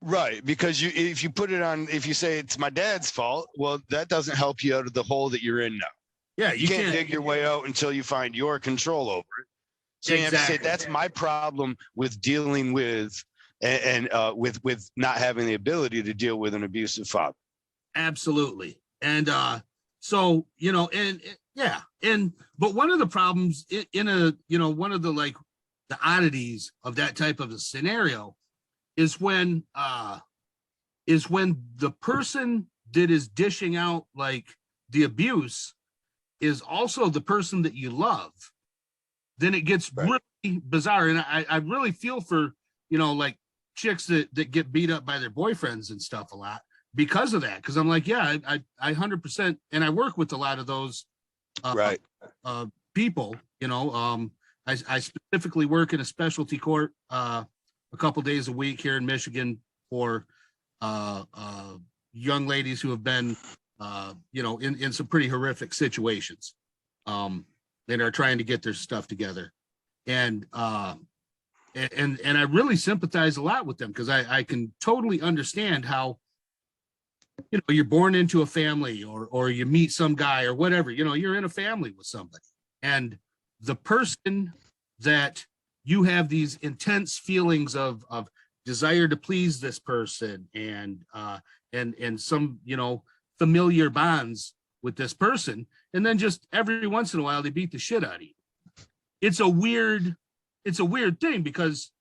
Right. Because if you say it's my dad's fault, well, that doesn't help you out of the hole that you're in now. Yeah. You can't dig your way out until you find your control over it. So you have to say, that's my problem with dealing with and with not having the ability to deal with an abusive father. Absolutely. And so, but one of the problems one of the the oddities of that type of a scenario is when the person that is dishing out like the abuse is also the person that you love. Then it gets really bizarre. And I really feel for, chicks that get beat up by their boyfriends and stuff a lot because of that. Cause I'm like, yeah, I 100%. And I work with a lot of those people, I specifically work in a specialty court a couple days a week here in Michigan for young ladies who have been, in some pretty horrific situations and are trying to get their stuff together. And I really sympathize a lot with them because I can totally understand how, you're born into a family or you meet some guy or whatever, you're in a family with somebody, and the person that you have these intense feelings of desire to please this person and some, familiar bonds with this person. And then just every once in a while, they beat the shit out of you. It's a weird thing because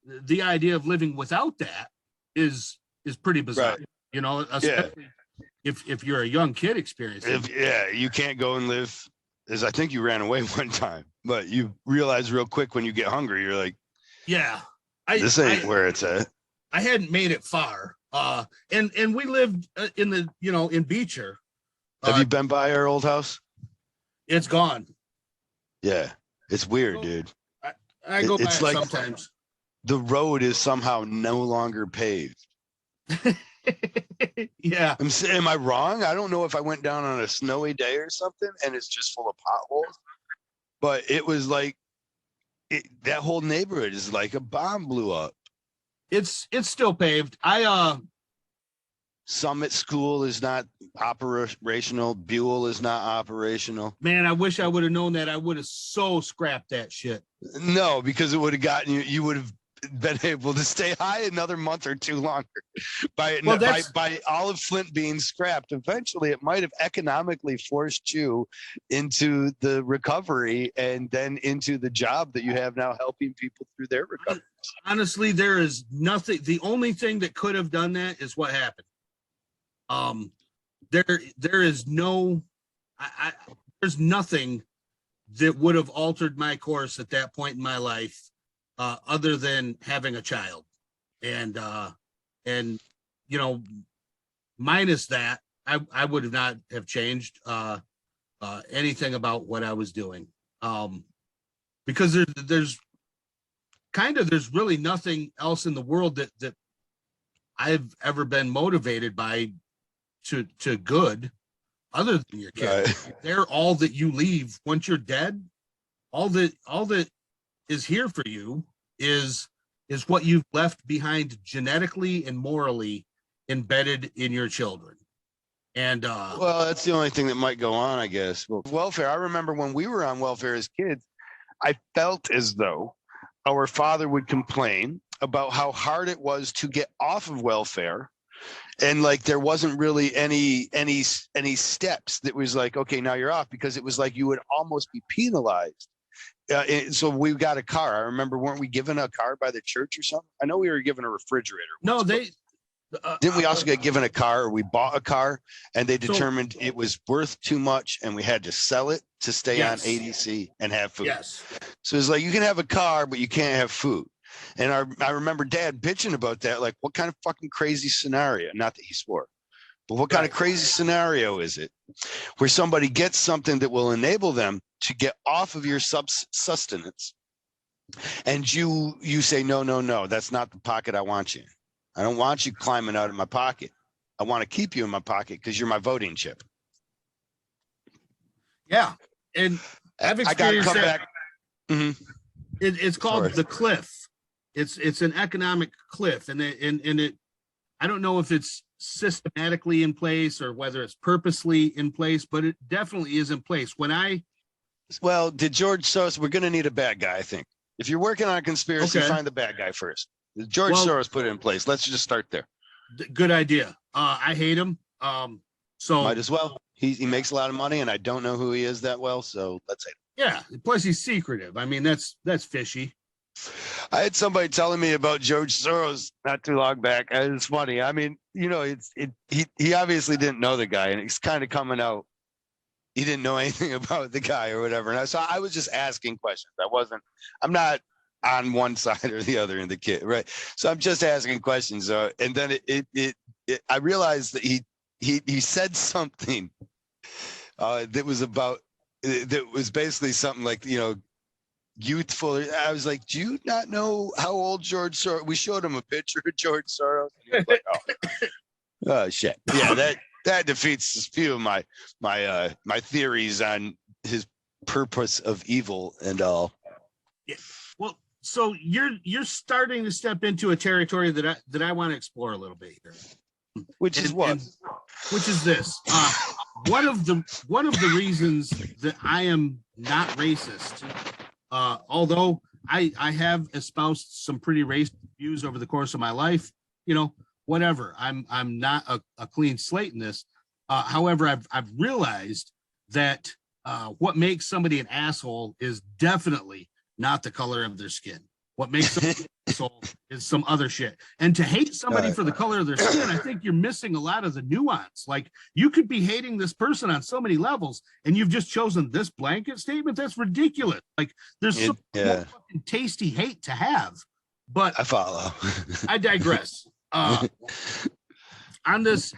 the idea of living without that is pretty bizarre. Right. Especially if you're a young kid experiencing. You can't go and live, as I think you ran away one time, but you realize real quick when you get hungry, you're like, this ain't where it's at. I hadn't made it far. And we lived in Beecher. Have you been by our old house? It's gone. Yeah. It's weird, dude. I go by it like sometimes. The road is somehow no longer paved. Yeah. Am I wrong? I don't know if I went down on a snowy day or something and it's just full of potholes, but it was like that whole neighborhood is like a bomb blew up. It's still paved. Summit School is not operational. Buell is not operational. Man, I wish I would have known that. I would have so scrapped that shit. No, because it would have gotten you. You would have been able to stay high another month or two longer by olive flint being scrapped. Eventually, it might have economically forced you into the recovery and then into the job that you have now, helping people through their recovery. Honestly, there is nothing. The only thing that could have done that is what happened. There is no, there's nothing that would have altered my course at that point in my life, other than having a child, and minus that, I would not have changed anything about what I was doing, because there's really nothing else in the world that I've ever been motivated by to good, other than your kid. Right. They're all that you leave once you're dead. All that is here for you is what you've left behind genetically and morally embedded in your children. And well, that's the only thing that might go on, I guess. Well, welfare. I remember when we were on welfare as kids, I felt as though our father would complain about how hard it was to get off of welfare. And like, there wasn't really any steps that was like, okay, now you're off, because it was like you would almost be penalized. So we got a car. I remember, weren't we given a car by the church or something? I know we were given a refrigerator. No, didn't we also get given a car, or we bought a car and they determined it was worth too much and we had to sell it to stay on ADC and have food. Yes. So it's like, you can have a car, but you can't have food. And I remember Dad bitching about that. Like, what kind of fucking crazy scenario? Not that he swore, but what kind of crazy scenario is it where somebody gets something that will enable them to get off of your sustenance, and you say, no, that's not the pocket I want you in. I don't want you climbing out of my pocket. I want to keep you in my pocket because you're my voting chip. Yeah. And I've experienced that. Mm-hmm. It's called the cliff. It's an economic cliff, and it I don't know if it's systematically in place or whether it's purposely in place, but it definitely is in place. Well, did George Soros? We're going to need a bad guy, I think. If you're working on a conspiracy, find the bad guy first. George Soros put it in place. Let's just start there. Good idea. I hate him. So might as well. He makes a lot of money, and I don't know who he is that well, so let's hate him. Yeah. Plus, he's secretive. I mean, that's fishy. I had somebody telling me about George Soros not too long back. It's funny. I mean, he obviously didn't know the guy, and he's kind of coming out. He didn't know anything about the guy or whatever. And so I was just asking questions. I'm not on one side or the other in the kid, right? So I'm just asking questions. And then I realized that he said something that was basically something like, youthful. I was like, do you not know how old George Soros? We showed him a picture of George Soros. And he was like, oh shit. Yeah, that defeats a few of my theories on his purpose of evil and all. Yeah. Well, so you're starting to step into a territory that I want to explore a little bit here. Which is this. One of the reasons that I am not racist, although I have espoused some pretty racist views over the course of my life, whatever. I'm not a clean slate in this. However, I've realized that what makes somebody an asshole is definitely not the color of their skin. What makes them an asshole is some other shit. And to hate somebody for the color of their skin, I think you're missing a lot of the nuance. Like, you could be hating this person on so many levels, and you've just chosen this blanket statement. That's ridiculous. Like, there's some more fucking tasty hate to have. But I follow. I digress. On this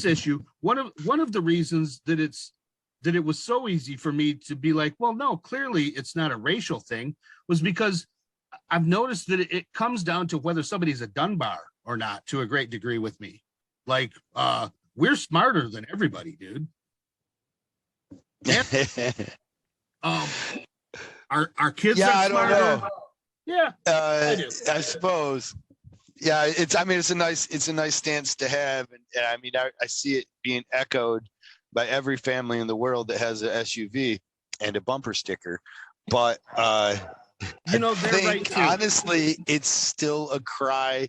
issue, one of the reasons that it was so easy for me to be like, well, no, clearly it's not a racial thing, was because I've noticed that it comes down to whether somebody's a Dunbar or not to a great degree with me. Like, we're smarter than everybody, dude. Our kids are smarter. I don't know. Yeah, I do. I suppose. Yeah, it's a nice stance to have, and I mean, I see it being echoed by every family in the world that has an SUV and a bumper sticker. But You know, I they're think, right too. honestly, it's still a cry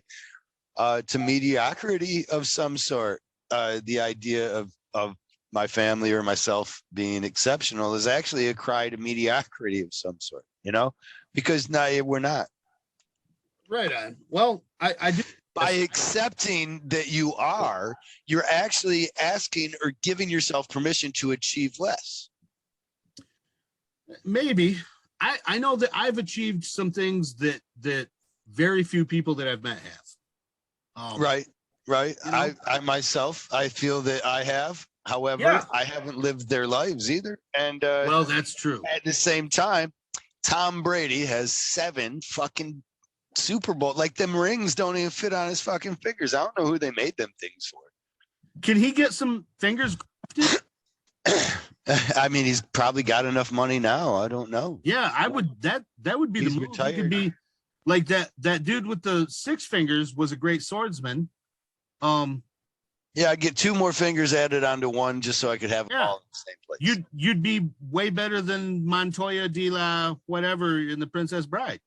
to mediocrity of some sort. The idea of my family or myself being exceptional is actually a cry to mediocrity of some sort, you know, because now we're not. Right on. Well, I do. By accepting that you are, you're actually asking or giving yourself permission to achieve less. Maybe. I know that I've achieved some things that very few people that I've met have. Right. You know? I myself, I feel that I have. However, Yeah. I haven't lived their lives either. And Well, that's true. at the same time, Tom Brady has 7 fucking Super Bowl. Like, them rings don't even fit on his fucking fingers. I don't know who they made them things for. Can he get some fingers grafted? I mean, he's probably got enough money now. I don't know. Yeah, I would. That would be He's the move. retired. He could be like that dude with the 6 fingers was a great swordsman. Yeah, I'd get 2 more fingers added onto one just so I could have them all in the same place. You'd be way better than Montoya de la whatever in the Princess Bride.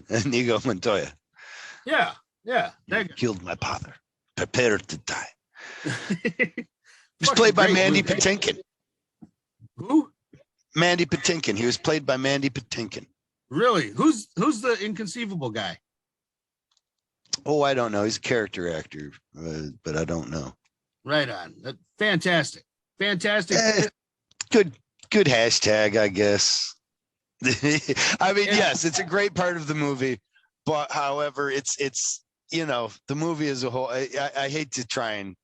Inigo Montoya. Yeah. You killed my father. Prepare to die. He He was played by Mandy Patinkin. Who? Mandy Patinkin. He was played by Mandy Patinkin. Really? Who's the inconceivable guy? Oh, I don't know. He's a character actor, but I don't know. Right on. Fantastic. Good hashtag, I guess. I mean, yes, it's a great part of the movie, but however, it's you know, the movie as a whole. I hate to try and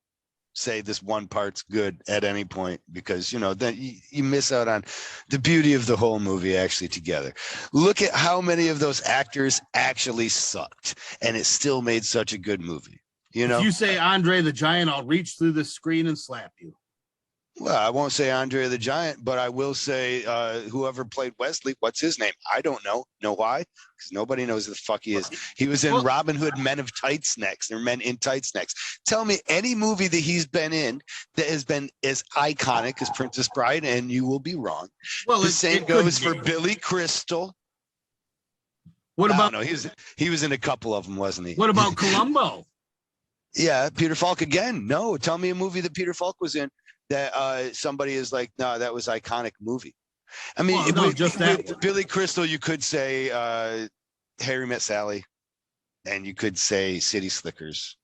say this one part's good at any point, because, you know, then you miss out on the beauty of the whole movie actually together. Look at how many of those actors actually sucked, and it still made such a good movie. You know, if you say Andre the Giant, I'll reach through the screen and slap you. Well, I won't say Andre the Giant, but I will say whoever played Wesley. What's his name? I don't know. Know why? Because nobody knows who the fuck he is. He was in Robin Hood Men of Tights Necks, or Men in Tights Necks. Tell me any movie that he's been in that has been as iconic as Princess Bride, and you will be wrong. Well, the same goes for Billy Crystal. What about? No, he was in a couple of them, wasn't he? What about Columbo? Yeah, Peter Falk again. No, tell me a movie that Peter Falk was in that somebody is like, no, that was iconic movie. I mean, with Billy Crystal, you could say Harry Met Sally, and you could say City Slickers,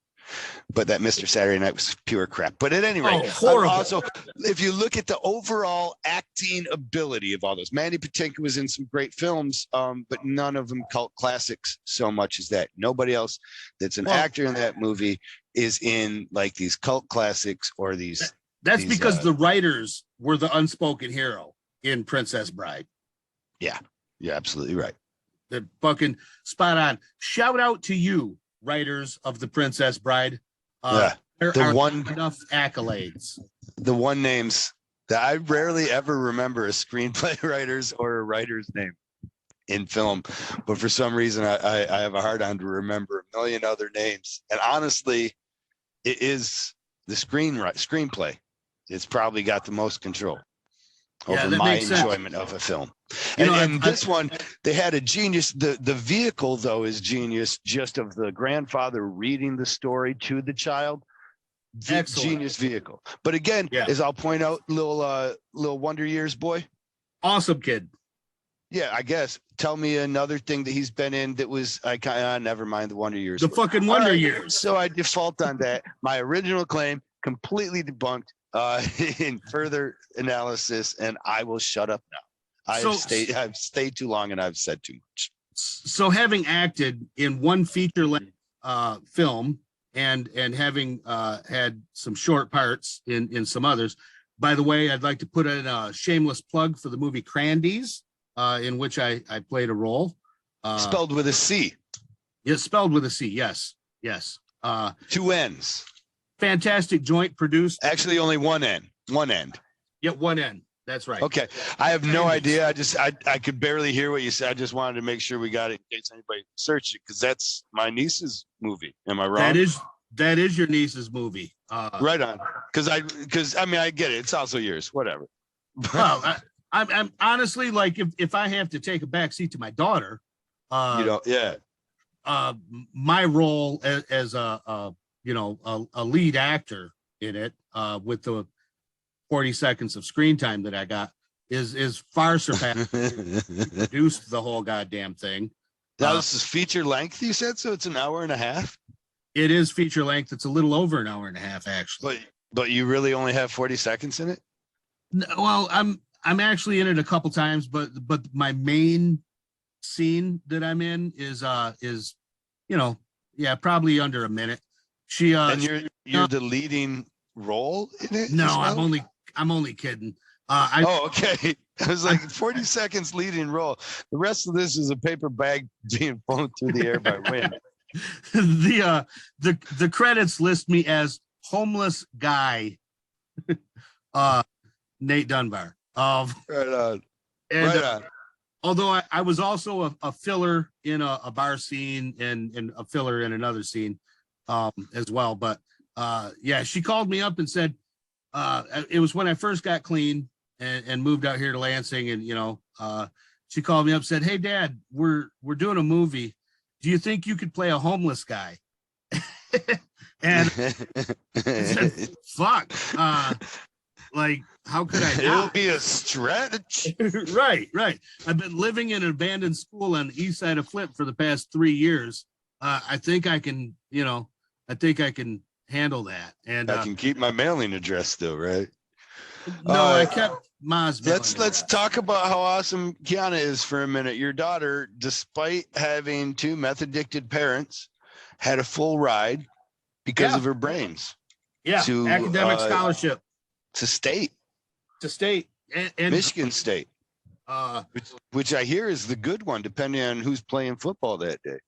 but that Mr. Saturday Night was pure crap. But at any rate, also, if you look at the overall acting ability of all those, Mandy Patinkin was in some great films, but none of them cult classics so much as that. Nobody else that's an actor in that movie is in like these cult classics or these. That's because the writers were the unspoken hero in Princess Bride. Yeah, you're absolutely right. They're fucking spot on. Shout out to you, writers of the Princess Bride. There are enough accolades. The one names that I rarely ever remember a screenplay writer's or a writer's name in film, but for some reason I have a hard on to remember a million other names. And honestly, it is the screenplay. It's probably got the most control over my enjoyment of a film. And this one, they had a genius. The vehicle, though, is genius, just of the grandfather reading the story to the child. Genius vehicle. But again, as I'll point out, little Wonder Years boy. Awesome kid. Yeah, I guess. Tell me another thing that he's been in that was, never mind the Wonder Years. The fucking Wonder Years. So I default on that. My original claim completely debunked in further analysis, and I will shut up now. I've stayed too long and I've said too much. So having acted in one feature-length film and having had some short parts in some others, by the way, I'd like to put in a shameless plug for the movie Crandies, in which I played a role. Spelled with a C. Yes, spelled with a C. Yes. 2 N's. Fantastic joint produced. Actually, only one end. Yeah, one end. That's right. Okay. I have no idea. I could barely hear what you said. I just wanted to make sure we got it in case anybody searched it, because that's my niece's movie. Am I wrong? That is your niece's movie. Right on. Because I mean, I get it. It's also yours. Whatever. Well, I'm honestly like, if I have to take a back seat to my daughter, yeah. My role as a lead actor in it, with the 40 seconds of screen time that I got is far surpassed. Produced the whole goddamn thing. Now this is feature length, you said, so it's an hour and a half. It is feature length. It's a little over an hour and a half, actually. But you really only have 40 seconds in it? Well, I'm actually in it a couple times, but my main scene that I'm in is probably under a minute. And you're the leading role in it? No, well? I'm only kidding. Okay. I was like 40 seconds leading role. The rest of this is a paper bag being blown through the air by wind. The credits list me as homeless guy, Nate Dunbar. Right on. And, right on. Although I was also a filler in a bar scene and a filler in another scene as well. But yeah, she called me up and said, it was when I first got clean and moved out here to Lansing. And, she called me up and said, "Hey, Dad, we're doing a movie. Do you think you could play a homeless guy?" And I said, "Fuck. Like, how could I not?" It'll be a stretch. Right. I've been living in an abandoned school on the east side of Flint for the past 3 years. I think I can, handle that. And I can keep my mailing address still, right? No, I kept Ma's mailing Let's address. talk about how awesome Kiana is for a minute. Your daughter, despite having 2 meth addicted parents, had a full ride because of her brains. Yeah, to academic scholarship to state. And Michigan State, which I hear is the good one, depending on who's playing football that day.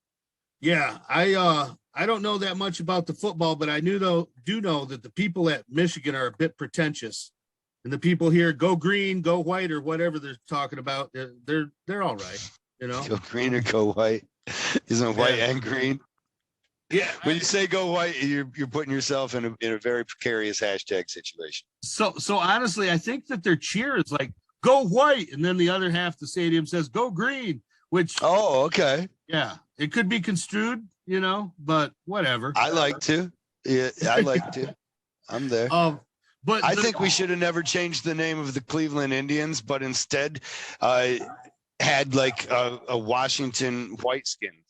Yeah, I don't know that much about the football, but I do know that the people at Michigan are a bit pretentious, and the people here, go green, go white, or whatever they're talking about, they're all right, Go green or go white. Isn't white and green? Yeah. When you say go white, you're putting yourself in a very precarious hashtag situation. So honestly, I think that their cheer is like, "Go white," and then the other half of the stadium says, "Go green," which, okay. Yeah, it could be construed, but whatever. I like to. Yeah, I like to. I'm there. But I think we should have never changed the name of the Cleveland Indians, but instead had like a Washington Whiteskins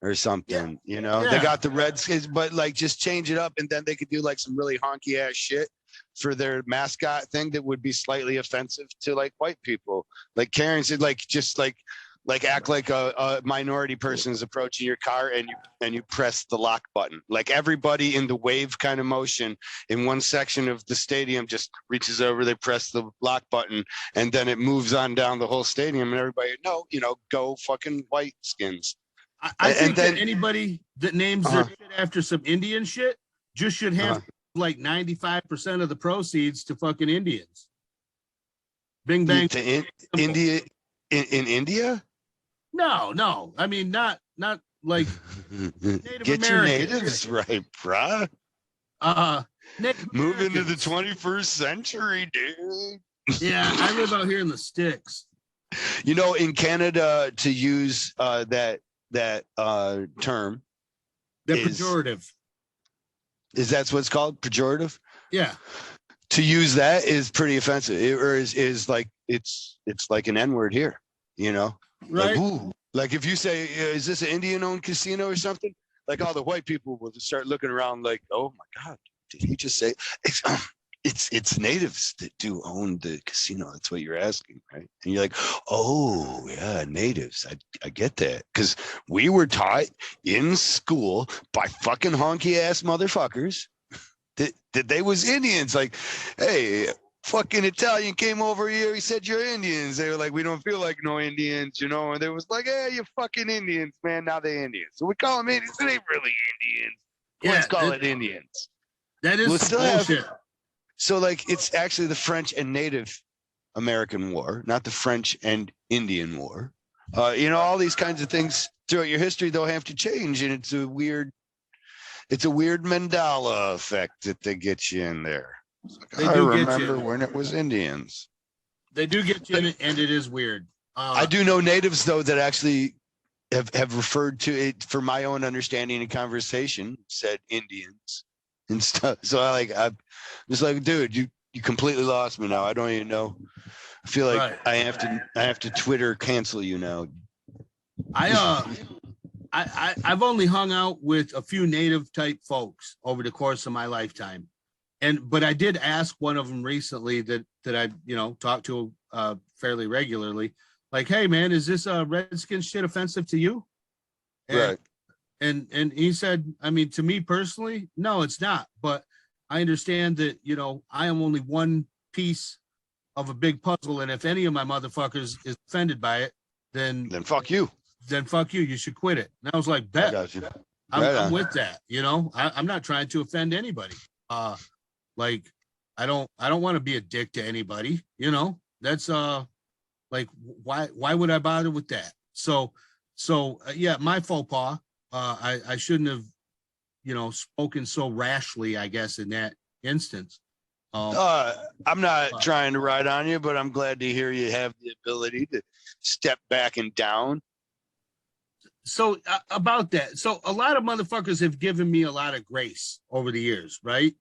or something. Yeah. They got the Redskins, but like just change it up, and then they could do like some really honky ass shit for their mascot thing that would be slightly offensive to like white people. Like Karen said, like just like act like a minority person is approaching your car and you press the lock button. Like everybody in the wave kind of motion in one section of the stadium just reaches over, they press the lock button, and then it moves on down the whole stadium, and everybody, go fucking white skins. I think that anybody that names their shit after some Indian shit just should have like 95% of the proceeds to fucking Indians. Bing bang. India in India? No. I mean, not like Native Get Americans. your natives right, bruh. Move into the 21st century, dude. Yeah, I live out here in the sticks. In Canada, to use that term, the pejorative. Is that's what it's called? Pejorative? Yeah. To use that is pretty offensive. Is like it's like an N-word here, Right. Like, ooh. Like if you say, "Is this an Indian-owned casino or something?" Like all the white people will start looking around like, "Oh my God, did he just say it's natives that do own the casino?" That's what you're asking, right? And you're like, "Oh yeah, natives. I get that," because we were taught in school by fucking honky ass motherfuckers that they was Indians. Like, hey, fucking Italian came over here. He said, "You're Indians." They were like, "We don't feel like no Indians," And they was like, "Hey, you fucking Indians, man." Now they Indians. So we call them Indians. They ain't really Indians. Yeah, let's call it Indians. That is bullshit. So like, it's actually the French and Native American War, not the French and Indian War. All these kinds of things throughout your history, they'll have to change. And it's a weird Mandela effect that they get you in there. I remember when it was Indians. They do get you in it, and it is weird. I do know natives though that actually have referred to it, for my own understanding and conversation, said Indians and stuff. So I'm just like, dude, you completely lost me now. I don't even know. I feel like Right. I have to Twitter cancel you now. I've only hung out with a few native type folks over the course of my lifetime. But I did ask one of them recently that I, talked to fairly regularly, like, hey man, is this Redskin shit offensive to you? Right. And he said, I mean, to me personally, no, it's not. But I understand that, I am only one piece of a big puzzle. And if any of my motherfuckers is offended by it, then fuck you. Then fuck you. You should quit it. And I was like, I bet. got you. I'm with that. I'm not trying to offend anybody. Like I don't want to be a dick to anybody. That's like why would I bother with that? So yeah, my faux pas. I shouldn't have, spoken so rashly, I guess, in that instance. I'm not trying to ride on you, but I'm glad to hear you have the ability to step back and down. So about that, so a lot of motherfuckers have given me a lot of grace over the years, right?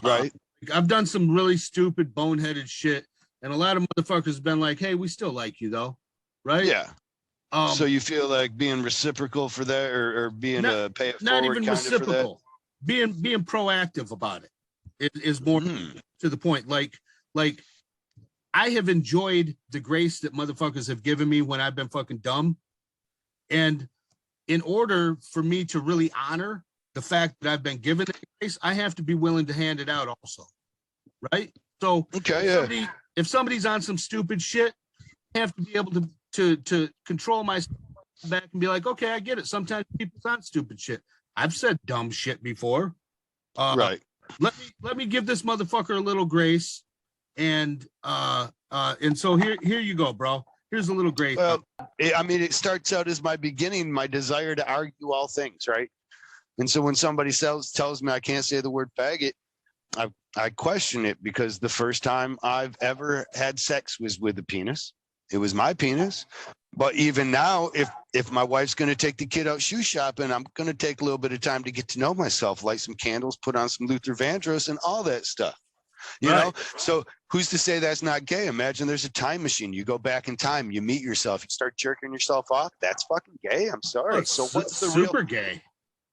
Right. I've done some really stupid, boneheaded shit, and a lot of motherfuckers have been like, "Hey, we still like you, though," right? Yeah. So you feel like being reciprocal for that, or being a pay it not forward even kind reciprocal, of for that? being proactive about it is more to the point. Like I have enjoyed the grace that motherfuckers have given me when I've been fucking dumb. And in order for me to really honor the fact that I've been given that grace, I have to be willing to hand it out also. Right? So okay, if somebody's on some stupid shit, I have to be able to control myself back and be like, okay, I get it. Sometimes people's on stupid shit. I've said dumb shit before. right. Let me give this motherfucker a little grace. And so here you go, bro. Here's a little grace. Well, I mean, it starts out as my beginning, my desire to argue all things, right? And so when somebody tells me I can't say the word faggot, I question it, because the first time I've ever had sex was with a penis. It was my penis. But even now, if my wife's going to take the kid out shoe shopping, I'm going to take a little bit of time to get to know myself, light some candles, put on some Luther Vandross and all that stuff. You know, so who's to say that's not gay? Imagine there's a time machine. You go back in time, you meet yourself, you start jerking yourself off. That's fucking gay. I'm sorry. So what's the super gay?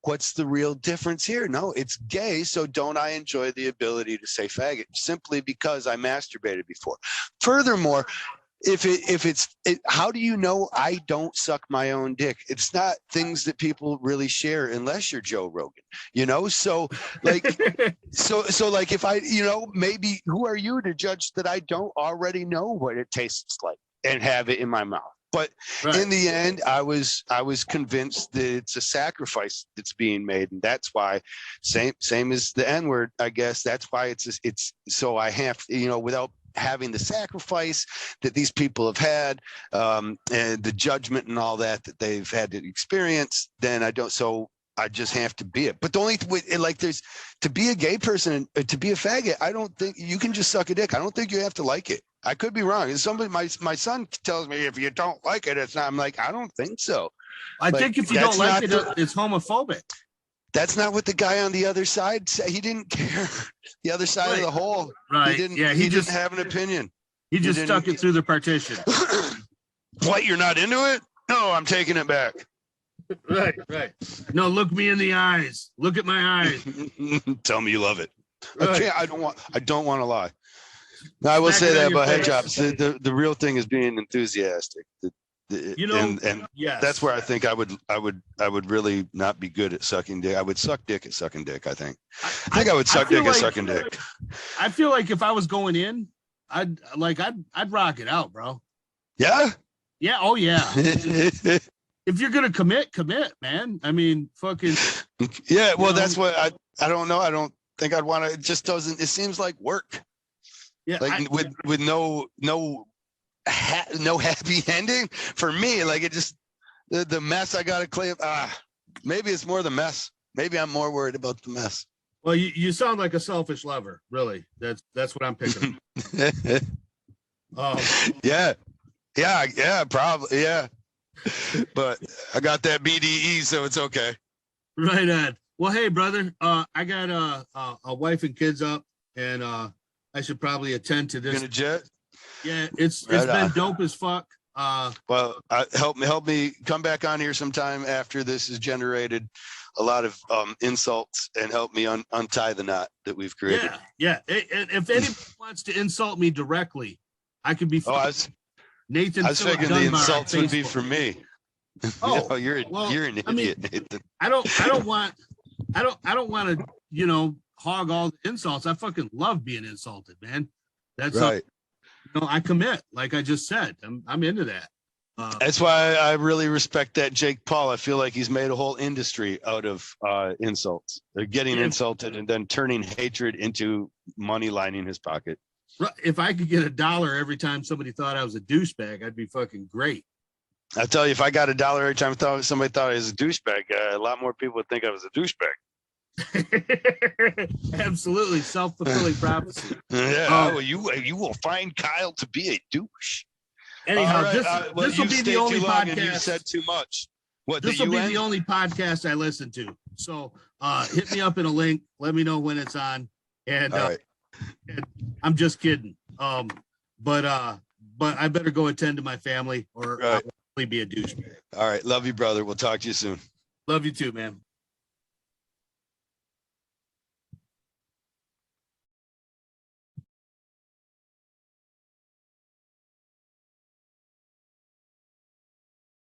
What's the real difference here? No, it's gay. So don't I enjoy the ability to say faggot simply because I masturbated before? Furthermore, how do you know I don't suck my own dick? It's not things that people really share unless you're Joe Rogan, so like so like if I, maybe who are you to judge that I don't already know what it tastes like and have it in my mouth? But in the end, I was convinced that it's a sacrifice that's being made, and that's why same as the N-word, I guess. That's why it's so I have, without having the sacrifice that these people have had, and the judgment and all that they've had to experience, then I don't. So I just have to be it. But the only there's to be a gay person, to be a faggot, I don't think you can just suck a dick. I don't think you have to like it. I could be wrong. Somebody, my son tells me if you don't like it, it's not. I'm like, I don't think so. I think if you don't like it, it's homophobic. That's not what the guy on the other side said. He didn't care. The other side of the hole. Right. He didn't. Yeah. He didn't have an opinion. He just stuck it through the partition. What? You're not into it? No, I'm taking it back. Right. No, look me in the eyes. Look at my eyes. Tell me you love it. Right. I don't want to lie. No, I will say that about head jobs. The real thing is being enthusiastic. And yes, that's where I think I would really not be good at sucking dick. I would suck dick at sucking dick. I think I would suck dick at sucking dick. I feel like if I was going in, I'd rock it out, bro. Yeah. Yeah. Oh yeah. If you're gonna commit, man. I mean, fucking. Yeah. Well, that's what I don't know. I don't think I'd want to. It just doesn't. It seems like work. Yeah. Like with no happy ending for me. Like it just the mess I gotta clean. Maybe it's more the mess. Maybe I'm more worried about the mess. Well, you sound like a selfish lover. Really, that's what I'm picking. Yeah, probably, yeah. But I got that BDE, so it's okay. Right on. Well, hey, brother, I got a wife and kids up, and I should probably attend to You're this. gonna jet? Yeah, it's Right been on. dope as fuck. Well, help me come back on here sometime after this has generated a lot of insults, and help me untie the knot that we've created. Yeah. And if anybody wants to insult me directly, I could be Nathan. I was thinking the insults would be for me. Oh, no, you're an idiot, Nathan. I don't want to, hog all the insults. I fucking love being insulted, man. That's right. I commit, like I just said. I'm into that. That's why I really respect that Jake Paul. I feel like he's made a whole industry out of insults. They're getting insulted and then turning hatred into money lining his pocket. If I could get $1 every time somebody thought I was a douchebag, I'd be fucking great. I tell you, if I got $1 every time somebody thought I was a douchebag, a lot more people would think I was a douchebag. Absolutely, self-fulfilling prophecy. Yeah, well, you will find Kyle to be a douche. Anyhow, right, this will be the only podcast. You said too much. What? This will be the only podcast I listen to. So hit me up in a link. Let me know when it's on. And, and I'm just kidding. But I better go attend to my family, or I'll probably be a douchebag. All right, love you, brother. We'll talk to you soon. Love you too, man.